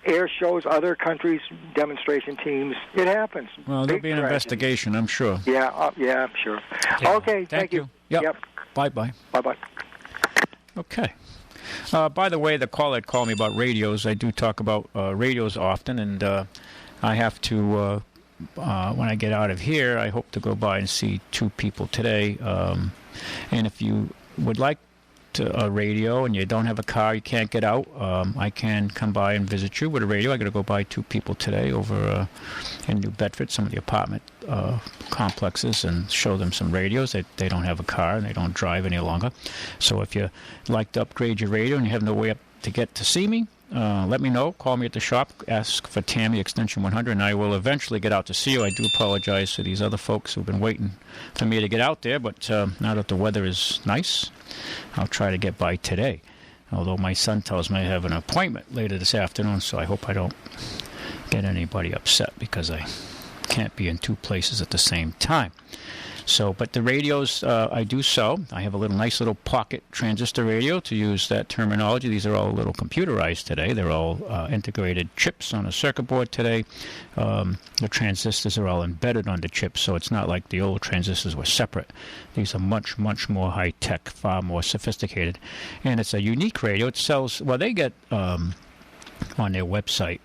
air shows, other countries, demonstration teams. It happens. Well, there'll be an investigation, I'm sure. Yeah, I'm sure. Yeah. Okay, thank you. Yep. Bye-bye. Bye-bye. Okay. By the way, the caller had called me about radios. I do talk about radios often, and I have to, when I get out of here, I hope to go by and see 2 people today. And if you would like a radio and you don't have a car, you can't get out, I can come by and visit you with a radio. I got to go by 2 people today over in New Bedford, some of the apartment complexes, and show them some radios. They don't have a car and they don't drive any longer. So if you like to upgrade your radio and you have no way up to get to see me, let me know. Call me at the shop. Ask for Tammy, extension 100, and I will eventually get out to see you. I do apologize to these other folks who've been waiting for me to get out there, but now that the weather is nice, I'll try to get by today. Although my son tells me I have an appointment later this afternoon, so I hope I don't get anybody upset because I can't be in two places at the same time. So, but the radios I do sell. I have a nice little pocket transistor radio, to use that terminology. These are all a little computerized today. They're all integrated chips on a circuit board today. The transistors are all embedded on the chips, so it's not like the old transistors were separate. These are much, much more high-tech, far more sophisticated. And it's a unique radio. It sells, well, they get on their website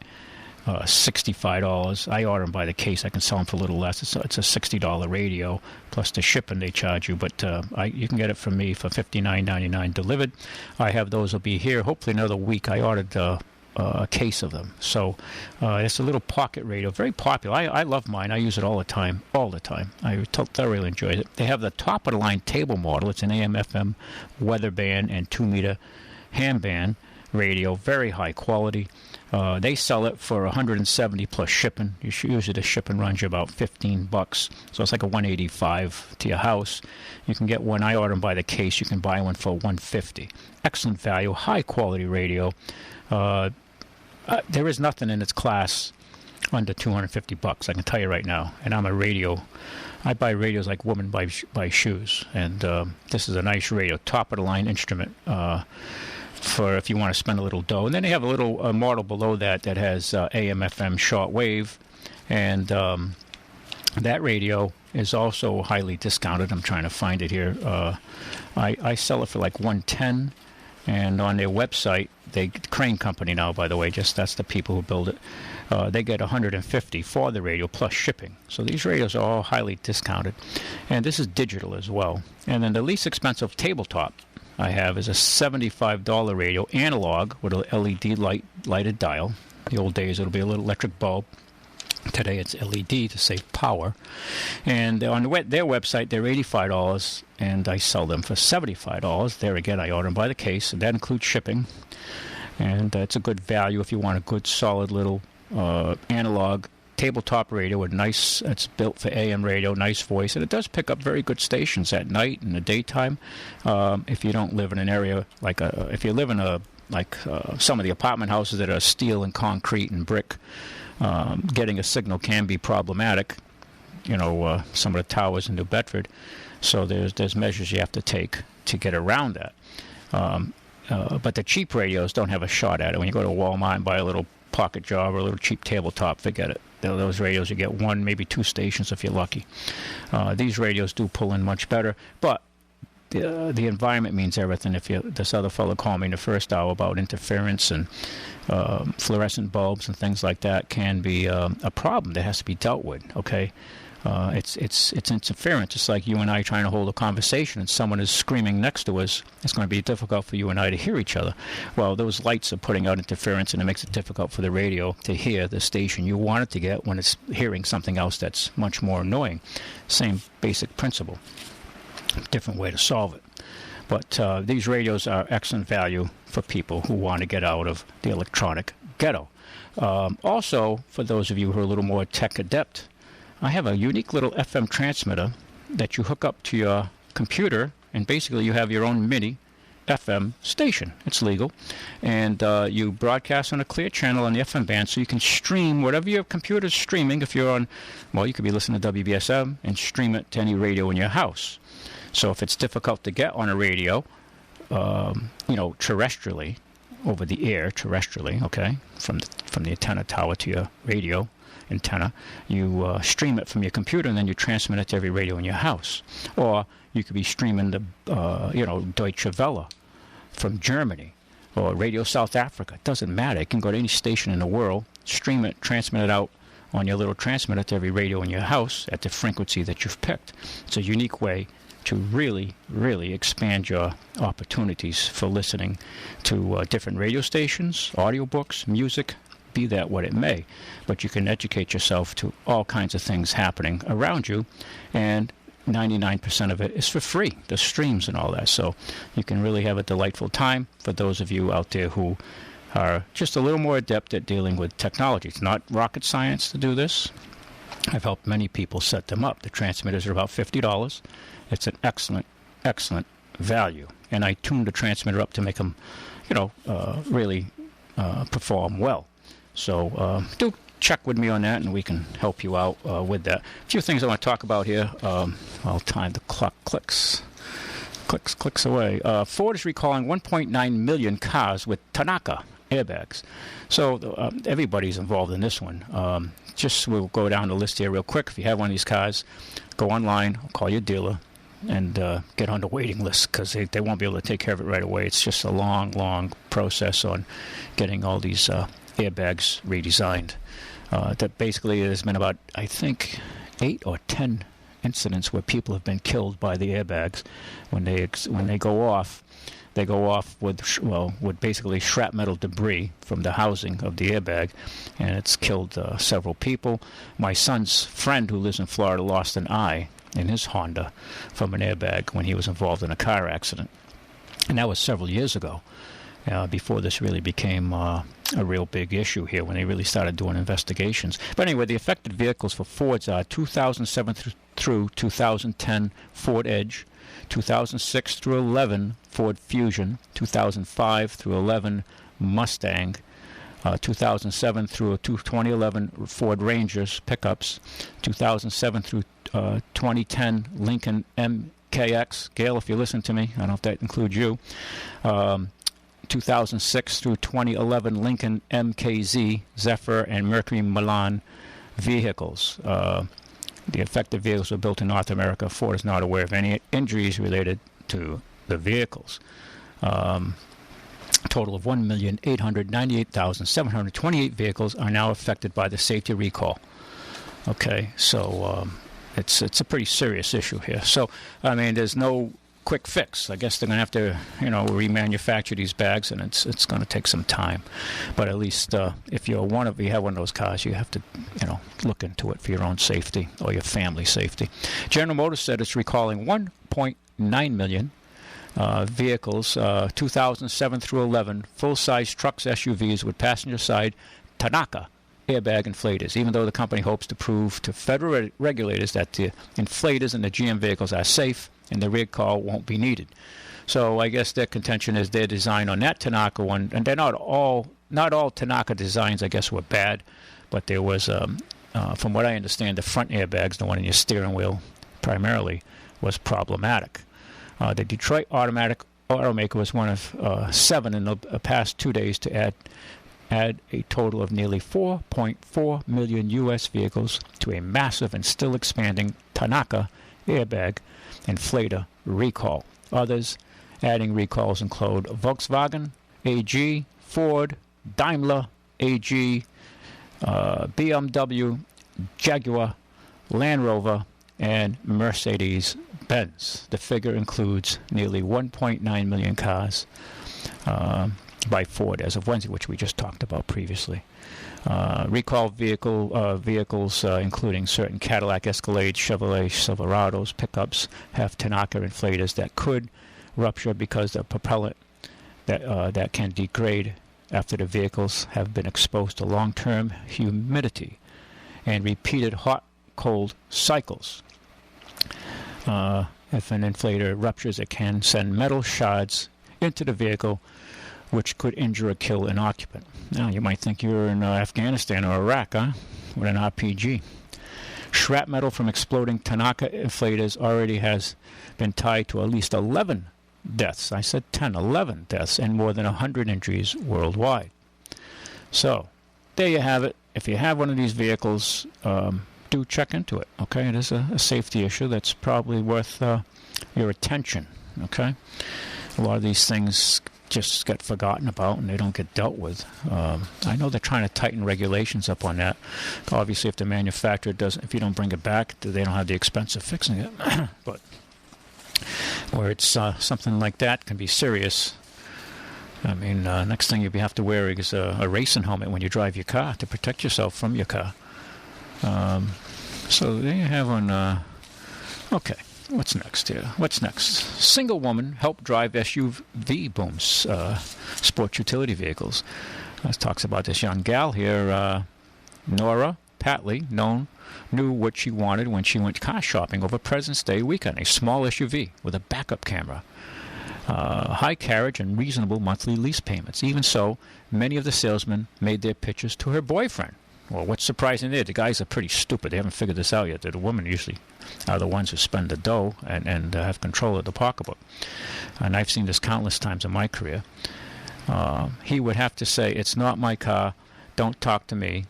$65. I order them by the case. I can sell them for a little less. It's a $60 radio plus the shipping they charge you. But you can get it from me for $59.99 delivered. I have those. Will be here hopefully another week. I ordered a case of them. So it's a little pocket radio, very popular. I love mine. I use it all the time. I thoroughly enjoy it. They have the top of the line table model. It's an AM/FM weather band and 2-meter ham band radio, very high quality. They sell it for $170 plus shipping. Usually the shipping runs you about $15, so it's like a $185 to your house. You can get one. I order them by the case. You can buy one for $150. Excellent value, high quality radio. There is nothing in its class under $250. I can tell you right now. And I'm a radio. I buy radios like women buy shoes. And this is a nice radio, top of the line instrument. For if you want to spend a little dough. And then they have a little model below that has AM/FM shortwave, and that radio is also highly discounted. I'm trying to find it here. I sell it for like $110, and on their website, Crane Company now, by the way, that's the people who build it. They get $150 for the radio plus shipping. So these radios are all highly discounted, and this is digital as well. And then the least expensive tabletop I have is a $75 radio, analog, with a LED lighted dial. The old days it'll be a little electric bulb. Today it's LED to save power. And on their website they're $85, and I sell them for $75. There again, I order them by the case, and that includes shipping. And it's a good value if you want a good solid little analog tabletop radio with it's built for AM radio, nice voice, and it does pick up very good stations at night and the daytime. If you don't live in an area if you live in some of the apartment houses that are steel and concrete and brick, getting a signal can be problematic. Some of the towers in New Bedford. So there's measures you have to take to get around that. But the cheap radios don't have a shot at it. When you go to Walmart and buy a little pocket job or a little cheap tabletop, forget it. Those radios, you get one, maybe two stations if you're lucky. These radios do pull in much better, but the environment means everything. This other fellow called me in the first hour about interference and fluorescent bulbs and things like that can be a problem that has to be dealt with. Okay. It's interference. It's like you and I trying to hold a conversation and someone is screaming next to us. It's going to be difficult for you and I to hear each other. Well, those lights are putting out interference, and it makes it difficult for the radio to hear the station you want it to get when it's hearing something else that's much more annoying. Same basic principle. Different way to solve it. But these radios are excellent value for people who want to get out of the electronic ghetto. Also, for those of you who are a little more tech adept, I have a unique little FM transmitter that you hook up to your computer, and basically you have your own MIDI FM station. It's legal. And you broadcast on a clear channel on the FM band, so you can stream whatever your computer's streaming. If you're on, you could be listening to WBSM and stream it to any radio in your house. So if it's difficult to get on a radio, terrestrially, over the air, okay, from the antenna tower to your radio antenna, you stream it from your computer, and then you transmit it to every radio in your house. Or you could be streaming the Deutsche Welle from Germany or Radio South Africa. It doesn't matter. It can go to any station in the world, stream it, transmit it out on your little transmitter to every radio in your house at the frequency that you've picked. It's a unique way to really, really expand your opportunities for listening to different radio stations, audiobooks, music, be that what it may. But you can educate yourself to all kinds of things happening around you, and 99% of it is for free, the streams and all that. So you can really have a delightful time for those of you out there who are just a little more adept at dealing with technology. It's not rocket science to do this. I've helped many people set them up. The transmitters are about $50. It's an excellent, excellent value. And I tuned the transmitter up to make them, really perform well. So do check with me on that, and we can help you out with that. A few things I want to talk about here. I'll time the clock clicks away. Ford is recalling 1.9 million cars with Tanaka airbags. So everybody's involved in this one. We'll go down the list here real quick. If you have one of these cars, go online, call your dealer, and get on the waiting list, because they won't be able to take care of it right away. It's just a long process on getting all these airbags redesigned. That basically has been about, I think, 8 or 10 incidents where people have been killed by the airbags. When they go off, they go off with basically shrapnel debris from the housing of the airbag, and it's killed several people. My son's friend, who lives in Florida, lost an eye in his Honda from an airbag when he was involved in a car accident, and that was several years ago, before this really became a real big issue here, when they really started doing investigations. But anyway, the affected vehicles for Fords are 2007 through 2010 Ford Edge, 2006 through 11 Ford Fusion, 2005 through 11 Mustang, 2007 through 2011 Ford Rangers pickups, 2007 through 2010 Lincoln MKX. Gail, if you listen to me, I don't know if that includes you. 2006 through 2011 Lincoln MKZ, Zephyr, and Mercury Milan vehicles. The affected vehicles were built in North America. Ford is not aware of any injuries related to the vehicles. A total of 1,898,728 vehicles are now affected by the safety recall. Okay, so it's a pretty serious issue here. So, I mean, there's no quick fix. I guess they're going to have to, remanufacture these bags, and it's going to take some time. But at least if you have one of those cars, you have to, look into it for your own safety or your family's safety. General Motors said it's recalling 1.9 million vehicles, 2007 through 11, full-size trucks, SUVs with passenger-side Tanaka airbag inflators, even though the company hopes to prove to federal regulators that the inflators in the GM vehicles are safe and the recall won't be needed. So I guess their contention is their design on that Tanaka one, and they're not all Tanaka designs, I guess, were bad, but there was, from what I understand, the front airbags, the one in your steering wheel primarily, was problematic. The Detroit automaker was one of 7 in the past 2 days to add a total of nearly 4.4 million U.S. vehicles to a massive and still expanding Tanaka airbag inflator recall. Others adding recalls include Volkswagen AG, Ford, Daimler AG, BMW, Jaguar, Land Rover, and Mercedes-Benz. The figure includes nearly 1.9 million cars by Ford as of Wednesday, which we just talked about previously. Recall vehicles, including certain Cadillac Escalades, Chevrolet Silverados, pickups, have Tanaka inflators that could rupture because the propellant that can degrade after the vehicles have been exposed to long-term humidity and repeated hot-cold cycles. If an inflator ruptures, it can send metal shards into the vehicle, which could injure or kill an occupant. Now, you might think you're in Afghanistan or Iraq, with an RPG. Shrapnel from exploding Tanaka inflators already has been tied to at least 11 deaths. I said 10, 11 deaths, and more than 100 injuries worldwide. So, there you have it. If you have one of these vehicles, do check into it, okay? It is a safety issue that's probably worth your attention, okay? A lot of these things just get forgotten about and they don't get dealt with. I know they're trying to tighten regulations up on that. Obviously, if the manufacturer if you don't bring it back, they don't have the expense of fixing it. But where it's something like that can be serious. I mean, next thing you have to wear is a racing helmet when you drive your car to protect yourself from your car. So there you have one. Okay. What's next here? What's next? Single woman helped drive SUV booms, sports utility vehicles. Talks about this young gal here, Nora Patley, knew what she wanted when she went car shopping over President's Day weekend, a small SUV with a backup camera, high carriage, and reasonable monthly lease payments. Even so, many of the salesmen made their pitches to her boyfriend. Well, what's surprising there, the guys are pretty stupid. They haven't figured this out yet. The women usually are the ones who spend the dough and have control of the pocketbook. And I've seen this countless times in my career. He would have to say, it's not my car, don't talk to me,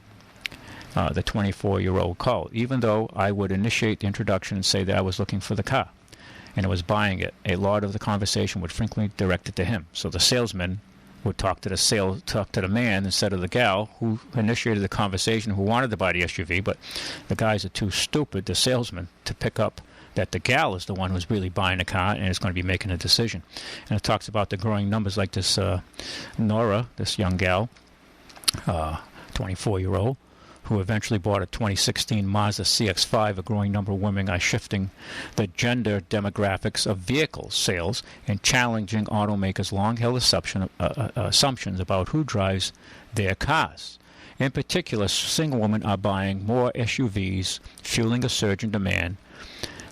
the 24-year-old called, even though I would initiate the introduction and say that I was looking for the car and I was buying it. A lot of the conversation would frequently direct it to him. So the salesman would talk to the man instead of the gal who initiated the conversation, who wanted to buy the SUV, but the guys are too stupid, the salesman, to pick up that the gal is the one who's really buying the car and is going to be making a decision. And it talks about the growing numbers, like this Nora, this young gal, 24-year-old, who eventually bought a 2016 Mazda CX-5. A growing number of women are shifting the gender demographics of vehicle sales and challenging automakers' long-held assumptions about who drives their cars. In particular, single women are buying more SUVs, fueling a surge in demand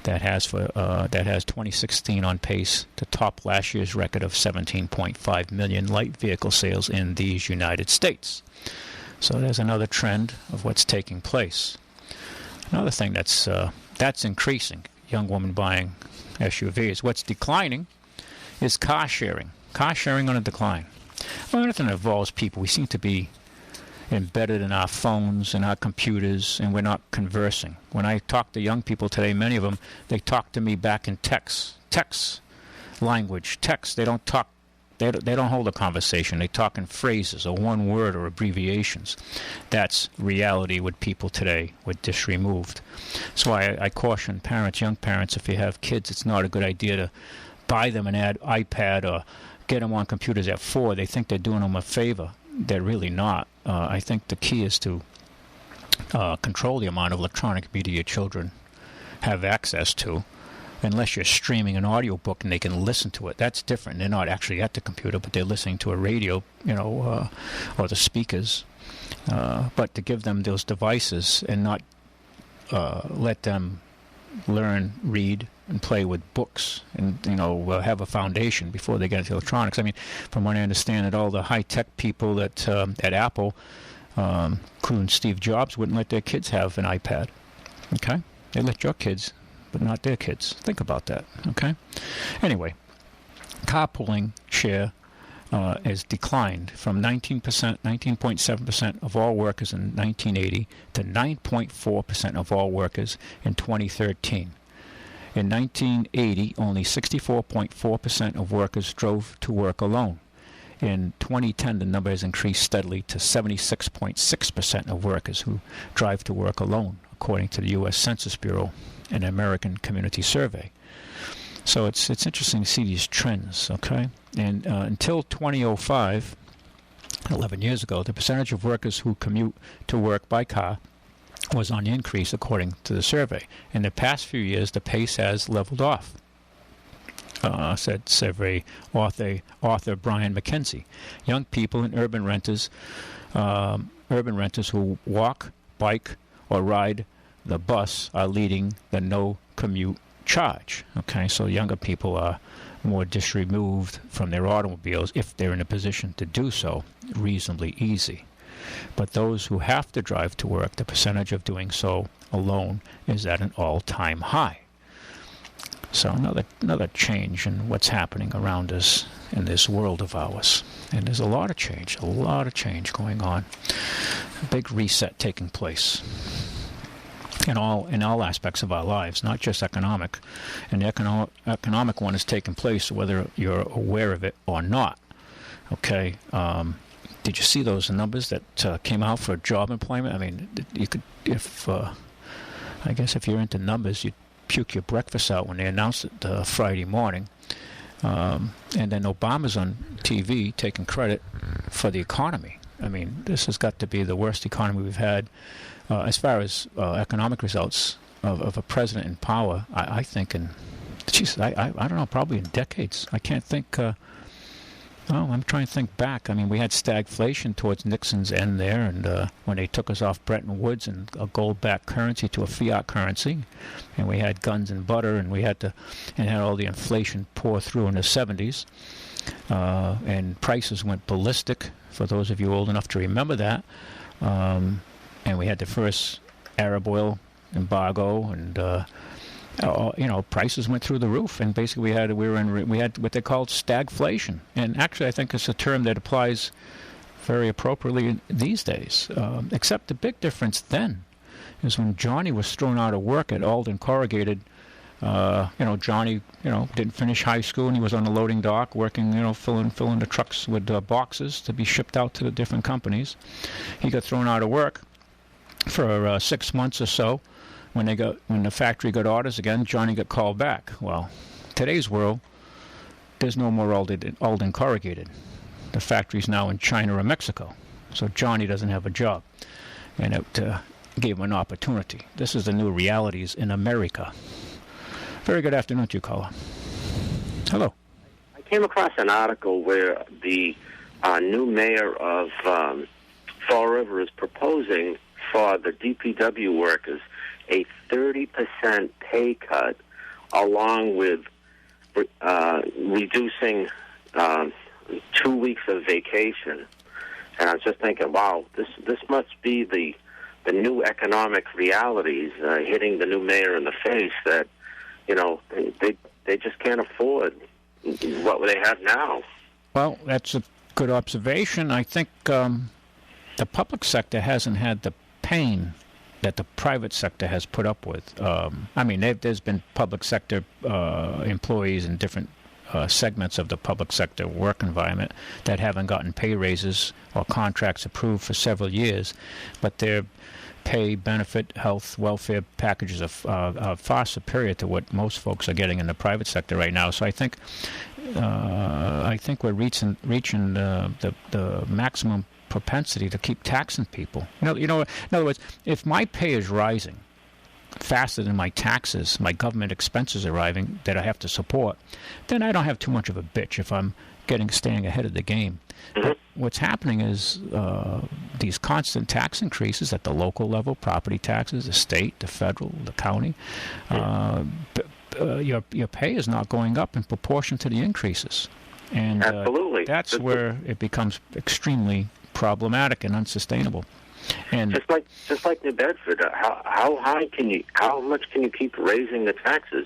that has 2016 on pace to top last year's record of 17.5 million light vehicle sales in these United States. So there's another trend of what's taking place. Another thing that's increasing, young women buying SUVs. What's declining is car sharing. Car sharing on a decline. Well, anything that involves people, we seem to be embedded in our phones and our computers, and we're not conversing. When I talk to young people today, many of them, they talk to me back in text language. They don't talk. They don't hold a conversation. They talk in phrases or one word or abbreviations. That's reality with people today with dish removed. So I caution parents, young parents, if you have kids, it's not a good idea to buy them an iPad or get them on computers at 4. They think they're doing them a favor. They're really not. I think the key is to control the amount of electronic media your children have access to. Unless you're streaming an audiobook and they can listen to it. That's different. They're not actually at the computer, but they're listening to a radio, or the speakers. But to give them those devices and not let them learn, read, and play with books and, have a foundation before they get into electronics. I mean, from what I understand, that all the high-tech people at Apple, including Steve Jobs, wouldn't let their kids have an iPad. Okay? They let your kids, but not their kids. Think about that, okay? Anyway, carpooling share has declined from 19.7% of all workers in 1980 to 9.4% of all workers in 2013. In 1980, only 64.4% of workers drove to work alone. In 2010, the number has increased steadily to 76.6% of workers who drive to work alone, according to the U.S. Census Bureau, an American Community Survey. So it's interesting to see these trends, okay? And until 2005, 11 years ago, the percentage of workers who commute to work by car was on the increase, according to the survey. In the past few years, the pace has leveled off, said survey author Brian McKenzie. Young people and urban renters who walk, bike, or ride the bus are leading the no commute charge. Okay, so younger people are more removed from their automobiles if they're in a position to do so reasonably easy. But those who have to drive to work, the percentage of doing so alone is at an all-time high. So another change in what's happening around us in this world of ours. And there's a lot of change going on. A big reset taking place in all aspects of our lives, not just economic. And the economic one is taking place whether you're aware of it or not. Okay. Did you see those numbers that came out for job employment? I mean, you could, I guess if you're into numbers, you'd puke your breakfast out when they announced it Friday morning. And then Obama's on TV taking credit for the economy. I mean, this has got to be the worst economy we've had as far as economic results of a president in power, I think, I don't know, probably in decades. I can't think... I'm trying to think back. I mean, we had stagflation towards Nixon's end there, and when they took us off Bretton Woods and a gold-backed currency to a fiat currency, and we had guns and butter, and we had all the inflation pour through in the 70s, and prices went ballistic. For those of you old enough to remember that, and we had the first Arab oil embargo, and prices went through the roof, and basically we had what they called stagflation, and actually I think it's a term that applies very appropriately these days. Except the big difference then is when Johnny was thrown out of work at Alden Corrugated. Johnny, didn't finish high school, and he was on the loading dock working, filling the trucks with boxes to be shipped out to the different companies. He got thrown out of work for 6 months or so. When the factory got orders again, Johnny got called back. Well, today's world, there's no more Alden Corrugated. The factory's now in China or Mexico, so Johnny doesn't have a job, and it gave him an opportunity. This is the new realities in America. Very good afternoon to you, caller. Hello. I came across an article where the new mayor of Fall River is proposing for the DPW workers a 30% pay cut, along with reducing 2 weeks of vacation. And I was just thinking, wow, this must be the new economic realities hitting the new mayor in the face, that they just can't afford what they have now. Well, that's a good observation. I think the public sector hasn't had the pain that the private sector has put up with. There's been public sector employees in different segments of the public sector work environment that haven't gotten pay raises or contracts approved for several years, but their pay, benefit, health, welfare packages are far superior to what most folks are getting in the private sector right now. So I think we're reaching the maximum propensity to keep taxing people. In other words, if my pay is rising faster than my taxes, my government expenses arriving that I have to support, then I don't have too much of a bitch if I'm staying ahead of the game. But what's happening is these constant tax increases at the local level, property taxes, the state, the federal, the county, your pay is not going up in proportion to the increases. And absolutely, that's where it becomes extremely problematic and unsustainable. And just like New Bedford, how much can you keep raising the taxes?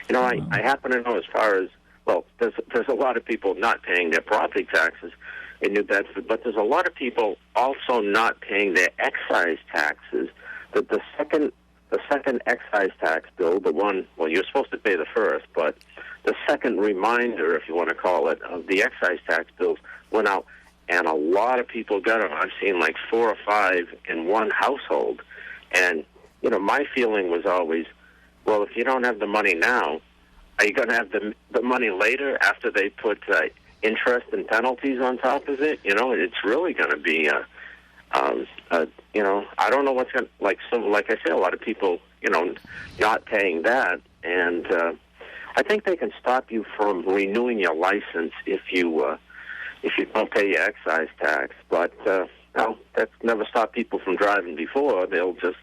I happen to know, as far as, well, there's a lot of people not paying their property taxes in New Bedford, but there's a lot of people also not paying their excise taxes. The second excise tax bill, the one, well, you're supposed to pay the first, but the second reminder, if you want to call it, of the excise tax bills went out, and a lot of people got them. I've seen like 4 or 5 in one household. And, my feeling was always, well, if you don't have the money now, are you going to have the money later after they put interest and penalties on top of it? It's really going to be, I don't know what's going to, like I say, a lot of people, not paying that. And I think they can stop you from renewing your license if you don't pay your excise tax. But that's never stopped people from driving before. They'll just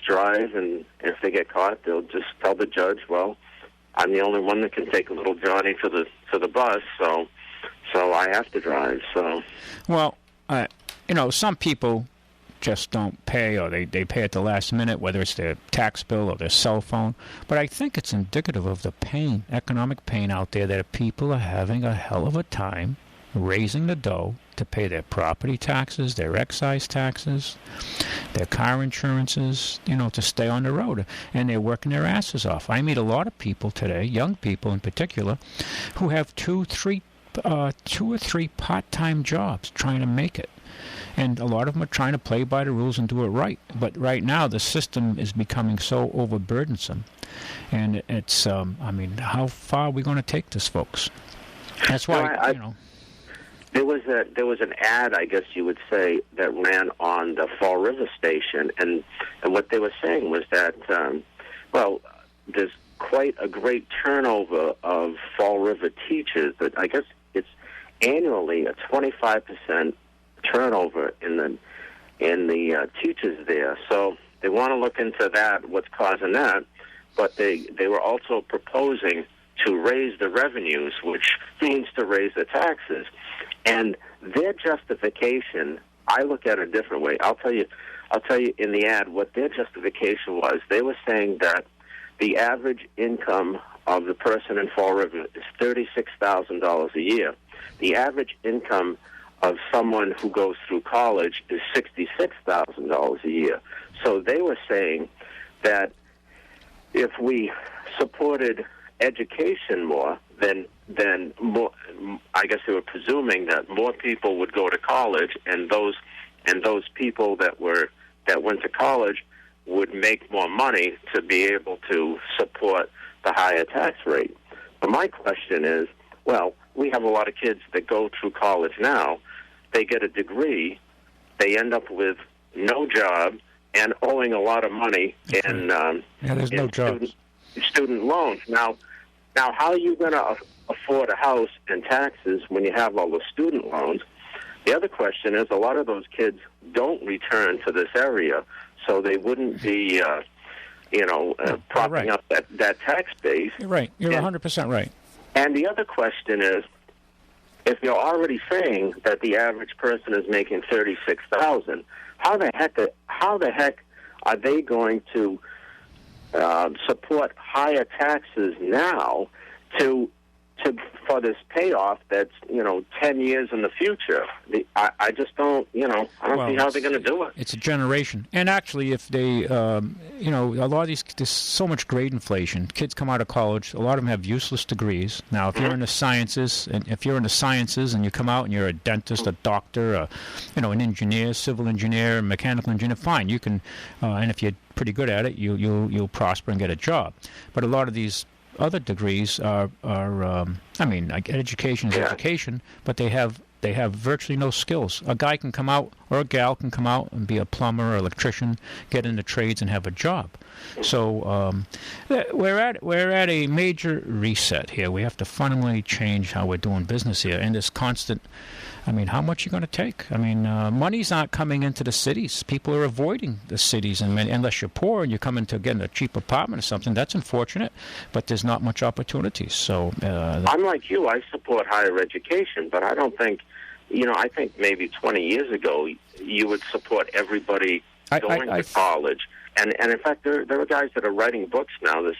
drive, and if they get caught, they'll just tell the judge, well, I'm the only one that can take little Johnny to the bus, so I have to drive. So, well, some people just don't pay, or they pay at the last minute, whether it's their tax bill or their cell phone. But I think it's indicative of the pain, economic pain out there, that people are having a hell of a time raising the dough to pay their property taxes, their excise taxes, their car insurances, to stay on the road. And they're working their asses off. I meet a lot of people today, young people in particular, who have 2 or 3 part-time jobs trying to make it. And a lot of them are trying to play by the rules and do it right. But right now, the system is becoming so overburdensome. And it's, how far are we going to take this, folks? That's why, There was an ad, I guess you would say, that ran on the Fall River station, and what they were saying was that, there's quite a great turnover of Fall River teachers. That I guess it's annually a 25% turnover in the teachers there. So they want to look into that, what's causing that. But they were also proposing to raise the revenues, which means to raise the taxes. And their justification, I look at it a different way. I'll tell you in the ad what their justification was. They were saying that the average income of the person in Fall River is $36,000 a year. The average income of someone who goes through college is $66,000 a year. So they were saying that if we supported education more, then more, I guess they were presuming that more people would go to college, and those people that went to college would make more money to be able to support the higher tax rate. But my question is, well, we have a lot of kids that go through college now. They get a degree, they end up with no job and owing a lot of money in there's no jobs. Student loans. Now, how are you going to afford a house and taxes when you have all the student loans? The other question is, a lot of those kids don't return to this area, so they wouldn't be, propping up that tax base. You're right. You're 100% right. And the other question is, if you're already saying that the average person is making $36,000, how the heck are they going to support higher taxes now for this payoff that's 10 years in the future? I just don't see how they're going to do it. It's a generation, and actually, if they a lot of these, there's so much grade inflation. Kids come out of college, a lot of them have useless degrees. Now, if you're in the sciences, and you come out and you're a dentist, a doctor, an engineer, civil engineer, mechanical engineer, fine, you can, and if you're pretty good at it, you'll prosper and get a job. But a lot of these other degrees are education is education, but they have virtually no skills. A guy can come out, or a gal can come out and be a plumber or electrician, get into trades and have a job. So we're at a major reset here. We have to fundamentally change how we're doing business here. And this constant, how much are you going to take? Money's not coming into the cities. People are avoiding the cities, and unless you're poor and you come into getting a cheap apartment or something, that's unfortunate. But there's not much opportunity. So I'm like you. I support higher education, but I don't think, I think maybe 20 years ago you would support everybody going to college. And in fact, there are guys that are writing books now that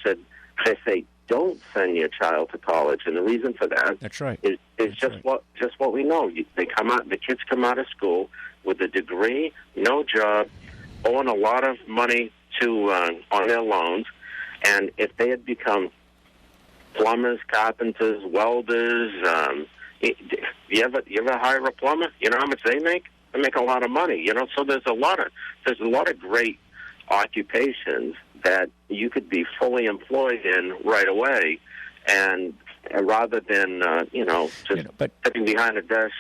say don't send your child to college, and the reason for that is just what we know. The kids come out of school with a degree, no job, owing a lot of money on their loans, and if they had become plumbers, carpenters, welders, you ever hire a plumber? You know how much they make? They make a lot of money. So there's a lot of great occupations that you could be fully employed in right away, and rather than sitting behind a desk.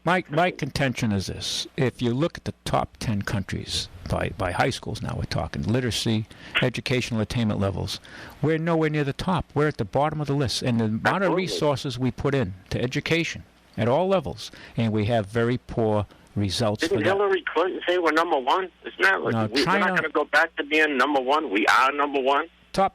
My contention is this: if you look at the top 10 countries by high schools, now we're talking literacy, educational attainment levels, we're nowhere near the top. We're at the bottom of the list, and the amount of resources we put in to education at all levels, and we have very poor results. Didn't Hillary Clinton say we're number one? Isn't that we're not going to go back to being number one? We are number one. Top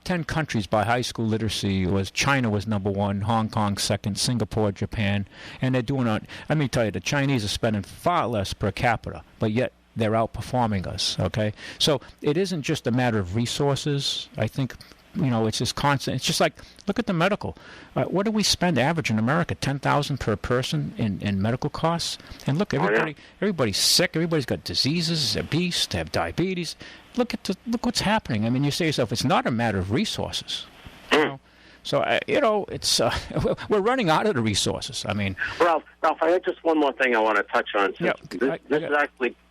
10 countries by high school literacy was China was number one, Hong Kong second, Singapore, Japan, and they're doing it. Let me tell you, the Chinese are spending far less per capita, but yet they're outperforming us. Okay, so it isn't just a matter of resources. I think. It's just constant. It's just like, look at the medical. What do we spend average in America? $10,000 per person in medical costs. And look, everybody's sick. Everybody's got diseases. They're obese. They have diabetes. Look what's happening. You say to yourself, it's not a matter of resources. So it's we're running out of the resources. Ralph, I had just one more thing I want to touch on.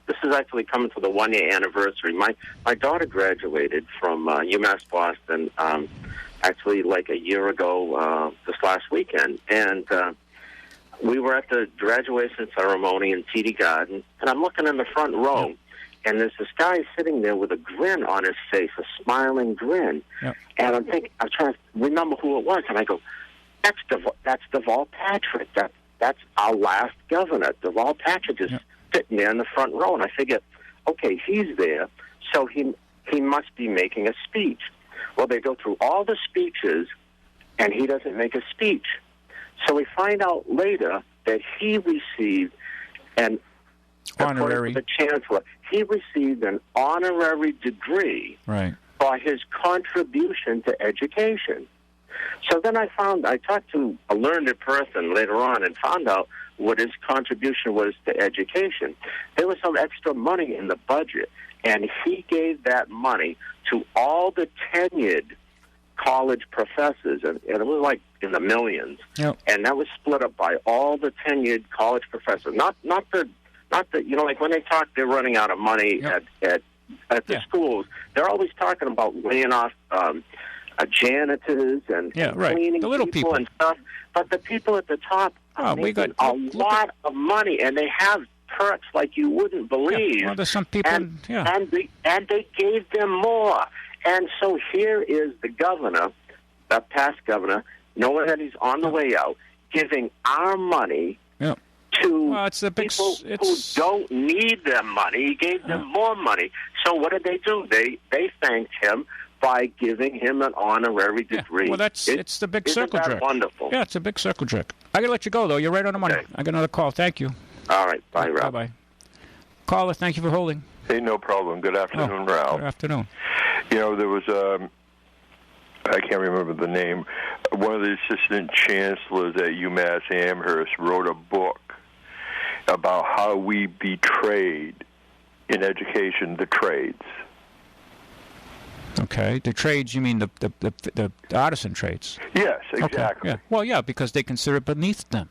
This is actually coming to the 1-year anniversary. My daughter graduated from UMass Boston actually like a year ago this last weekend. And we were at the graduation ceremony in TD Garden, and I'm looking in the front row, and there's this guy sitting there with a grin on his face, a smiling grin. Yep. And I'm trying to remember who it was, and I go, that's Deval Patrick. That's our last governor. Deval Patrick is sitting there in the front row, and I figure, okay, he's there, so he must be making a speech. Well, they go through all the speeches, and he doesn't make a speech. So we find out later that he received an Honorary. The chancellor. He received an honorary degree for his contribution to education. So then I talked to a learned person later on and found out what his contribution was to education. There was some extra money in the budget, and he gave that money to all the tenured college professors, and it was like in the millions. Yep. And that was split up by all the tenured college professors. Not the like when they talk, they're running out of money at the schools. They're always talking about laying off janitors and cleaning the little people and stuff. But the people at the top are making a lot of money, and they have perks like you wouldn't believe. Well, there's some people, and they gave them more. And so here is the governor, the past governor, knowing that he's on the way out, giving our money to people who don't need their money. He gave them more money. So what did they do? They thanked him by giving him an honorary degree. Well, it's the big circle jerk. Wonderful. Yeah, it's a big circle jerk. I got to let you go, though. You're right on the money. Okay. I got another call. Thank you. All right. Bye, Ralph. Bye-bye. Caller, thank you for holding. Hey, no problem. Good afternoon, Ralph. Good afternoon. You know, there was I can't remember the name, one of the assistant chancellors at UMass Amherst wrote a book about how we betrayed in education the trades. Okay, the trades, you mean the artisan trades? Yes, exactly. Okay. Yeah. Well, yeah, because they consider it beneath them.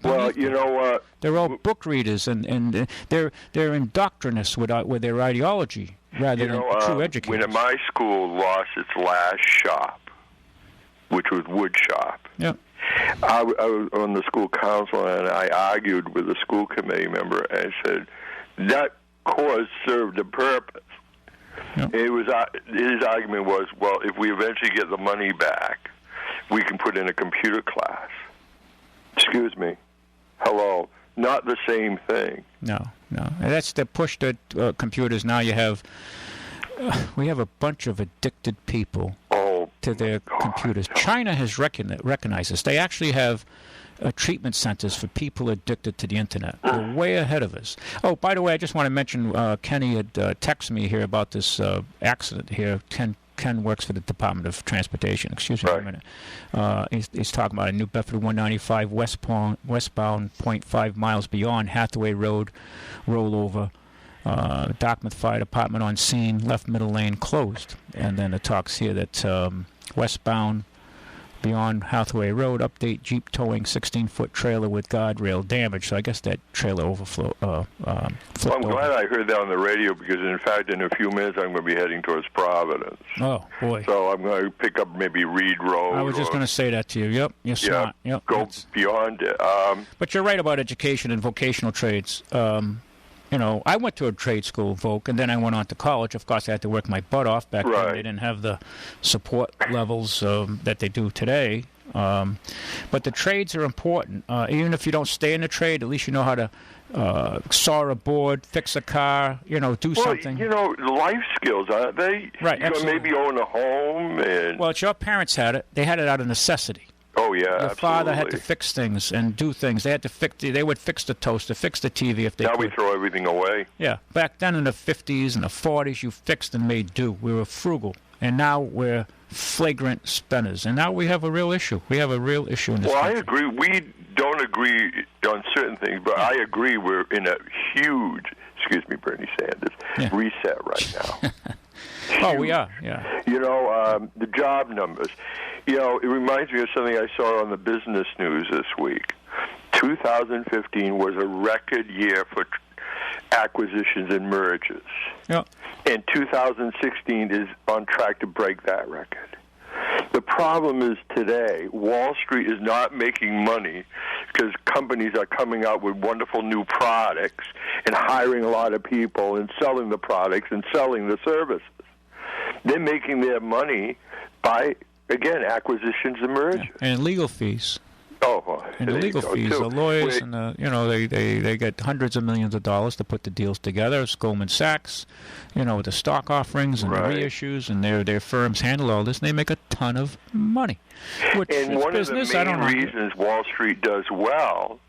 Well, you know what? They're all book readers, and they're indoctrinists with their ideology rather than true educators. When my school lost its last shop, which was wood shop, I was on the school council, and I argued with a school committee member and said that cause served a purpose. It was his argument was, well, if we eventually get the money back, we can put in a computer class. Excuse me. Hello. Not the same thing. No. And that's the push to computers. Now you have, we have a bunch of addicted people to their computers. China has recognized this. They actually have treatment centers for people addicted to the internet. They're way ahead of us. Oh, by the way, I just want to mention Kenny had texted me here about this accident here. Ken works for the Department of Transportation. Excuse me a minute. He's talking about a New Bedford 195 westbound 0.5 miles beyond Hathaway Road rollover. Dartmouth Fire Department on scene, left middle lane closed. And then it talks here that westbound beyond Hathaway Road, update Jeep towing 16-foot trailer with guardrail damage. So I guess that trailer flipped well, I'm glad I heard that on the radio because, in fact, in a few minutes I'm going to be heading towards Providence. Oh, boy. So I'm going to pick up maybe Reed Road. I was just going to say that to you. Yep, you're smart. Yep, go beyond it. But you're right about education and vocational trades. You know, I went to a trade school, Voc, and then I went on to college. Of course, I had to work my butt off back then. They didn't have the support levels that they do today. But the trades are important. Even if you don't stay in the trade, at least you know how to saw a board, fix a car, do something. You know, life skills, aren't they? Right, absolutely. Maybe own a home. Well, your parents had it. They had it out of necessity. Oh, yeah, Your father had to fix things and do things. They had to they would fix the toaster, fix the TV if they could. Now we throw everything away. Yeah. Back then in the 50s and the 40s, you fixed and made do. We were frugal. And now we're flagrant spenders. And now we have a real issue. We have a real issue in this country. I agree. We don't agree on certain things, but I agree we're in a huge, excuse me, Bernie Sanders, reset right now. Oh, we are, yeah. The job numbers. It reminds me of something I saw on the business news this week. 2015 was a record year for acquisitions and mergers. Yep. And 2016 is on track to break that record. The problem is today, Wall Street is not making money because companies are coming out with wonderful new products and hiring a lot of people and selling the products and selling the services. They're making their money by, again, acquisitions and mergers. Yeah. And legal fees. Oh, well, and the legal fees, the lawyers, and they get hundreds of millions of dollars to put the deals together. It's Goldman Sachs, with the stock offerings and the reissues, and their firms handle all this, and they make a ton of money. And one of the main reasons Wall Street does well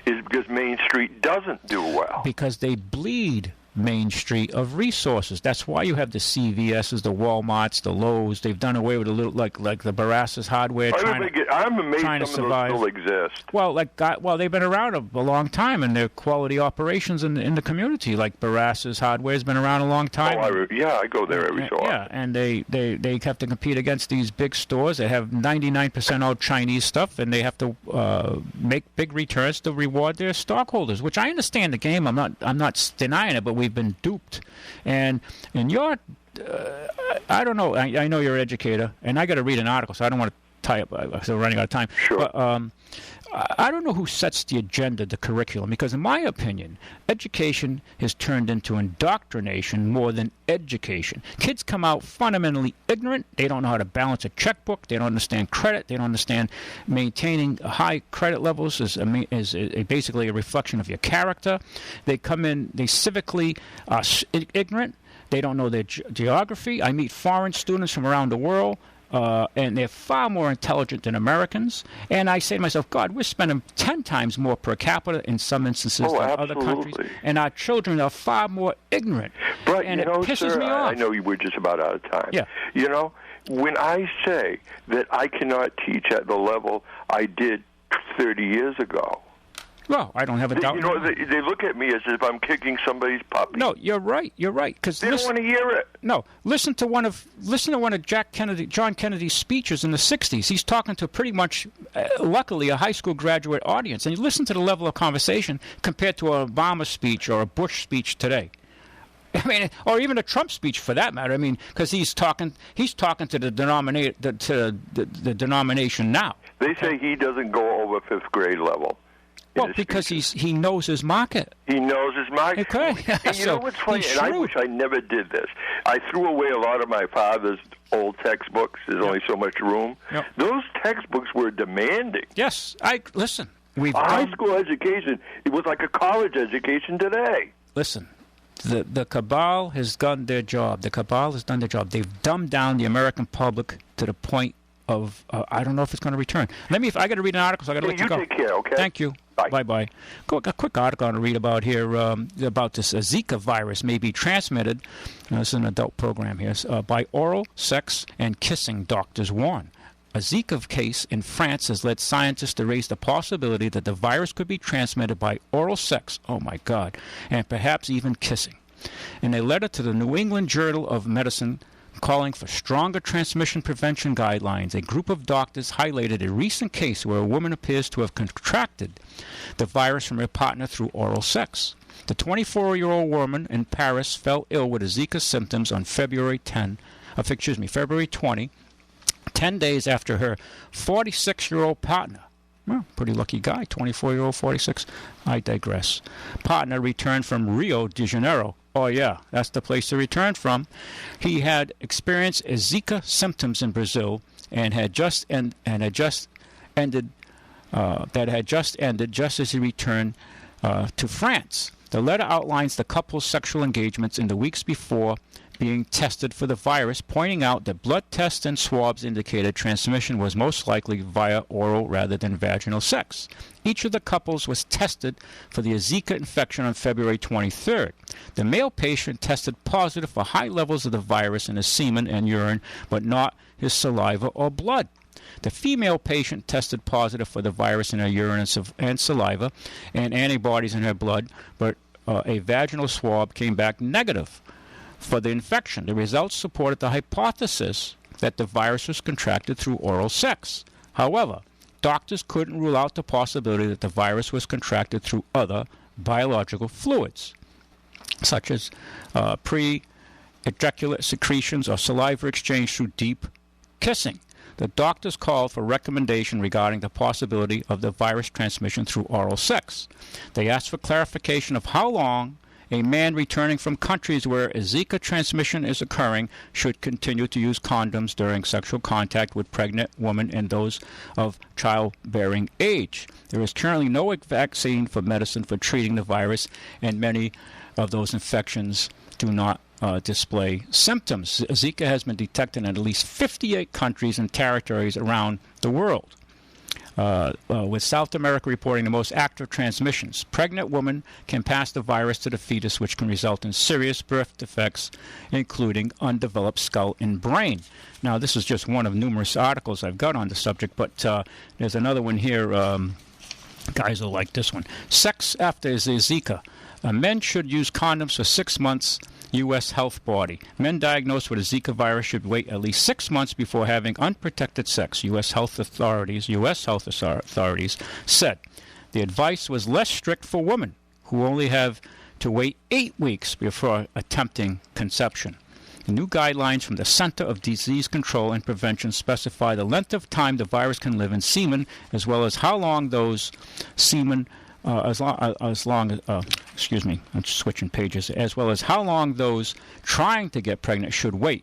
is because Main Street doesn't do well. Because they bleed Main Street of resources. That's why you have the CVS's, the Walmarts, the Lowe's. They've done away with a little, like the Barassa's Hardware. I'm amazed some of those still exist. Well, they've been around a long time, and they're quality operations in the community. Like Barassa's Hardware has been around a long time. I go there every so often. Yeah, and they have to compete against these big stores that have 99% all Chinese stuff, and they have to make big returns to reward their stockholders. Which I understand the game. I'm not denying it, but we've been duped. And you're, I don't know. I know you're an educator, and I got to read an article, so I don't want to tie up. So we're running out of time. Sure. But, I don't know who sets the agenda, the curriculum, because in my opinion, education has turned into indoctrination more than education. Kids come out fundamentally ignorant. They don't know how to balance a checkbook. They don't understand credit. They don't understand maintaining high credit levels is basically a reflection of your character. They come in, they civically are ignorant. They don't know their geography. I meet foreign students from around the world. And they're far more intelligent than Americans. And I say to myself, God, we're spending 10 times more per capita in some instances than other countries. And our children are far more ignorant. But, and it pisses me off. I know we're just about out of time. Yeah. When I say that I cannot teach at the level I did 30 years ago, well, I don't have a doubt. They look at me as if I'm kicking somebody's puppy. No, you're right. You're right. Because they don't want to hear it. No, listen to one of John Kennedy's speeches in the '60s. He's talking to pretty much, luckily, a high school graduate audience, and you listen to the level of conversation compared to an Obama speech or a Bush speech today. I mean, or even a Trump speech for that matter. I mean, because he's talking to the denomination now. They say he doesn't go over fifth grade level. Well, because he knows his market. He knows his market. Okay. And you know what's funny? And I wish I never did this. I threw away a lot of my father's old textbooks. There's only so much room. Yep. Those textbooks were demanding. Yes. Listen. High school education, it was like a college education today. Listen. The cabal has done their job. The cabal has done their job. They've dumbed down the American public to the point of I don't know if it's going to return. I got to read an article, so I got to let you go. You take care, okay? Thank you. Bye. A quick article I want to read about here about this Zika virus may be transmitted. This is an adult program here. By oral sex and kissing, doctors warn. A Zika case in France has led scientists to raise the possibility that the virus could be transmitted by oral sex. Oh my God! And perhaps even kissing. In a letter to the New England Journal of Medicine, calling for stronger transmission prevention guidelines, a group of doctors highlighted a recent case where a woman appears to have contracted the virus from her partner through oral sex. The 24-year-old woman in Paris fell ill with Zika symptoms on February 20, 10 days after her 46-year-old partner, well, pretty lucky guy, 24-year-old, 46, I digress, partner returned from Rio de Janeiro. Oh, yeah, that's the place to return from. He had experienced Zika symptoms in Brazil and had just ended just as he returned to France. The letter outlines the couple's sexual engagements in the weeks before being tested for the virus, pointing out that blood tests and swabs indicated transmission was most likely via oral rather than vaginal sex. Each of the couples was tested for the Zika infection on February 23rd. The male patient tested positive for high levels of the virus in his semen and urine, but not his saliva or blood. The female patient tested positive for the virus in her urine and saliva and antibodies in her blood, but a vaginal swab came back negative for the infection. The results supported the hypothesis that the virus was contracted through oral sex. However, doctors couldn't rule out the possibility that the virus was contracted through other biological fluids, such as pre-ejaculate secretions or saliva exchange through deep kissing. The doctors called for recommendation regarding the possibility of the virus transmission through oral sex. They asked for clarification of how long a man returning from countries where a Zika transmission is occurring should continue to use condoms during sexual contact with pregnant women and those of childbearing age. There is currently no vaccine for medicine for treating the virus, and many of those infections do not display symptoms. Zika has been detected in at least 58 countries and territories around the world. with South America reporting the most active transmissions. Pregnant women can pass the virus to the fetus, which can result in serious birth defects, including undeveloped skull and brain. Now, this is just one of numerous articles I've got on the subject, but there's another one here. Guys will like this one. Sex after Zika. Men should use condoms for 6 months. U.S. Health Body. Men diagnosed with a Zika virus should wait at least 6 months before having unprotected sex. U.S. Health authorities said the advice was less strict for women who only have to wait 8 weeks before attempting conception. The new guidelines from the Center of Disease Control and Prevention specify the length of time the virus can live in semen, as well as how long those semen as well as how long those trying to get pregnant should wait.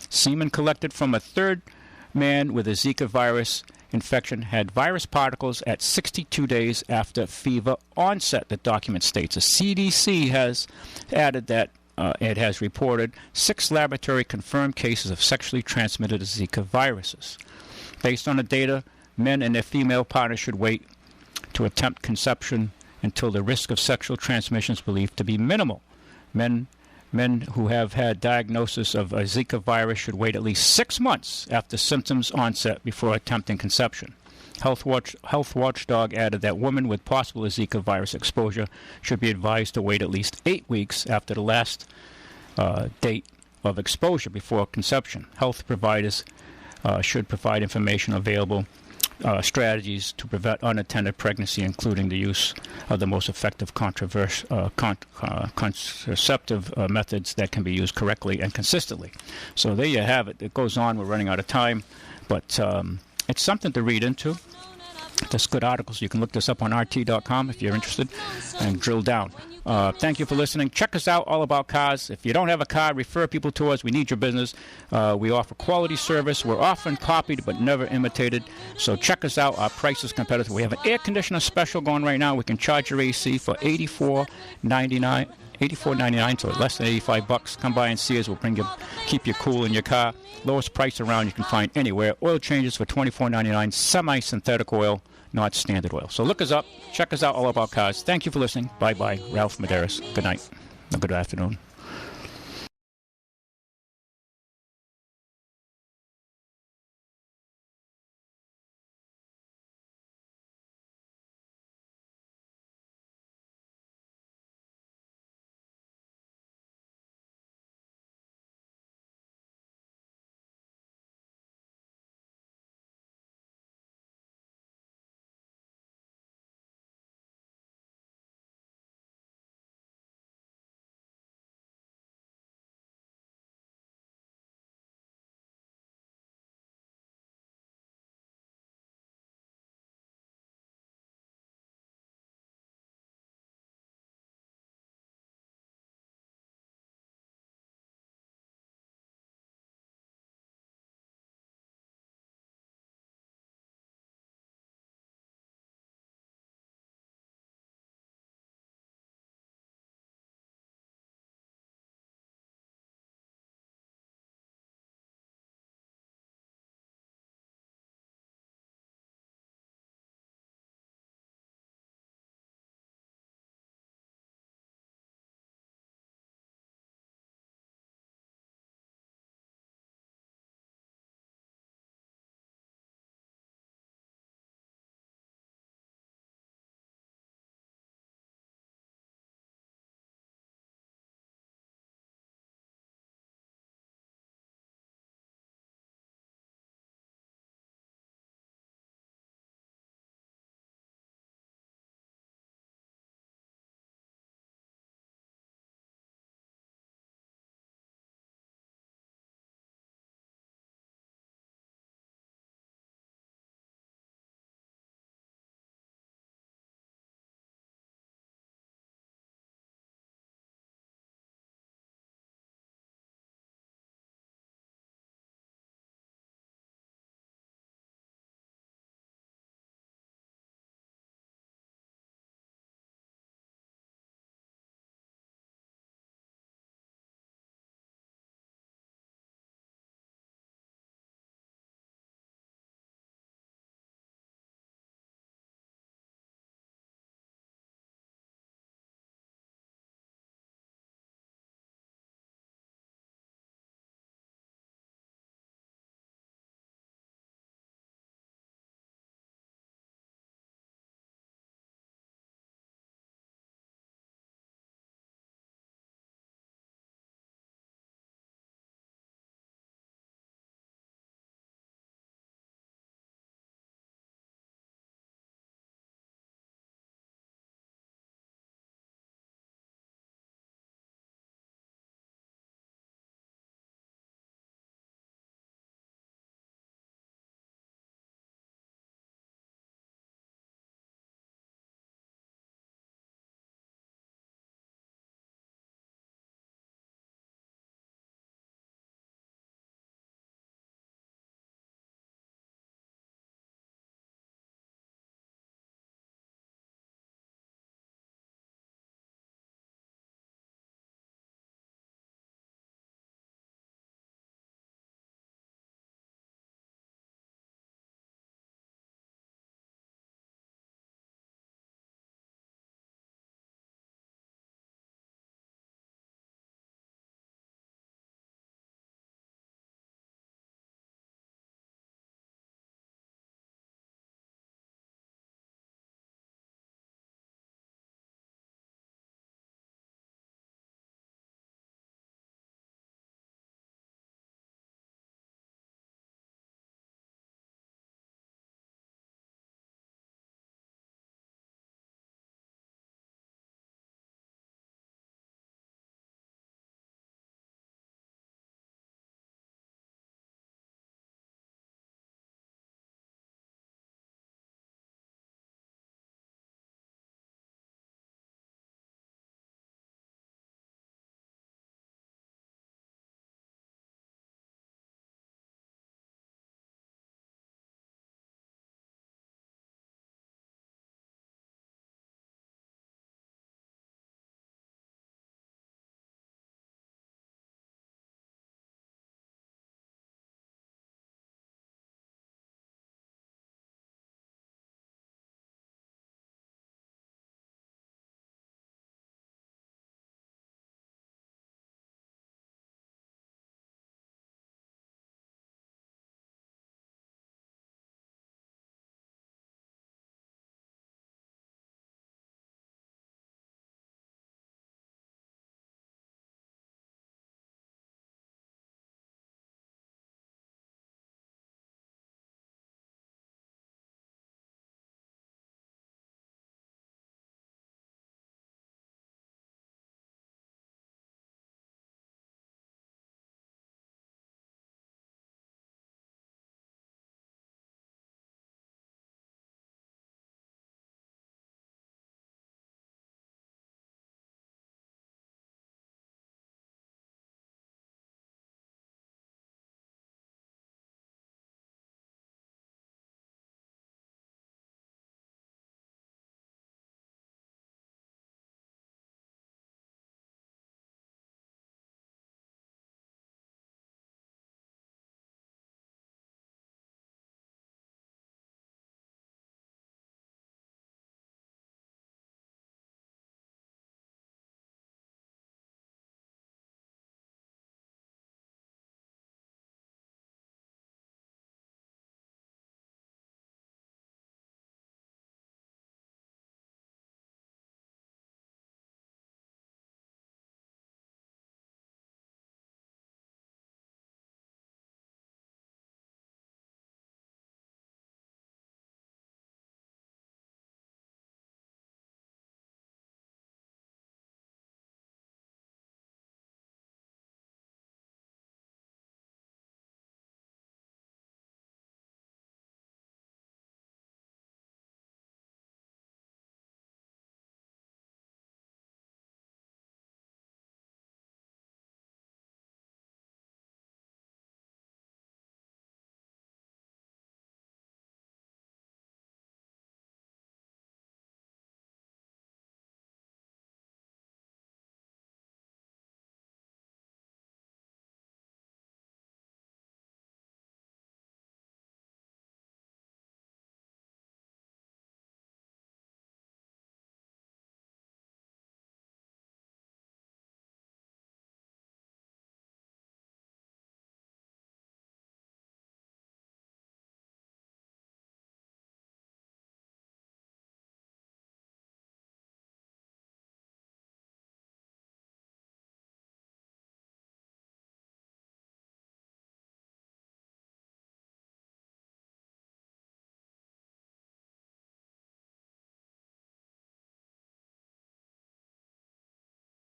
Semen collected from a third man with a Zika virus infection had virus particles at 62 days after fever onset, the document states. The CDC has added that it has reported 6 laboratory-confirmed cases of sexually transmitted Zika viruses. Based on the data, men and their female partners should wait to attempt conception until the risk of sexual transmission is believed to be minimal. Men who have had diagnosis of a Zika virus should wait at least 6 months after symptoms onset before attempting conception. Health Watchdog added that women with possible Zika virus exposure should be advised to wait at least 8 weeks after the last date of exposure before conception. Health providers should provide information available strategies to prevent unattended pregnancy, including the use of the most effective contraceptive methods that can be used correctly and consistently. So there you have it. It goes on. We're running out of time, but it's something to read into. There's good articles. You can look this up on RT.com if you're interested and drill down. Thank you for listening. Check us out, All About Cars. If you don't have a car, refer people to us. We need your business. We offer quality service. We're often copied but never imitated. So check us out. Our price is competitive. We have an air conditioner special going right now. We can charge your AC for $84.99, so less than $85. Come by and see us. We'll keep you cool in your car. Lowest price around you can find anywhere. Oil changes for $24.99. Semi-synthetic oil, not standard oil. So look us up. Check us out, All About Cars. Thank you for listening. Bye-bye. Ralph Medeiros. Good night. Good afternoon.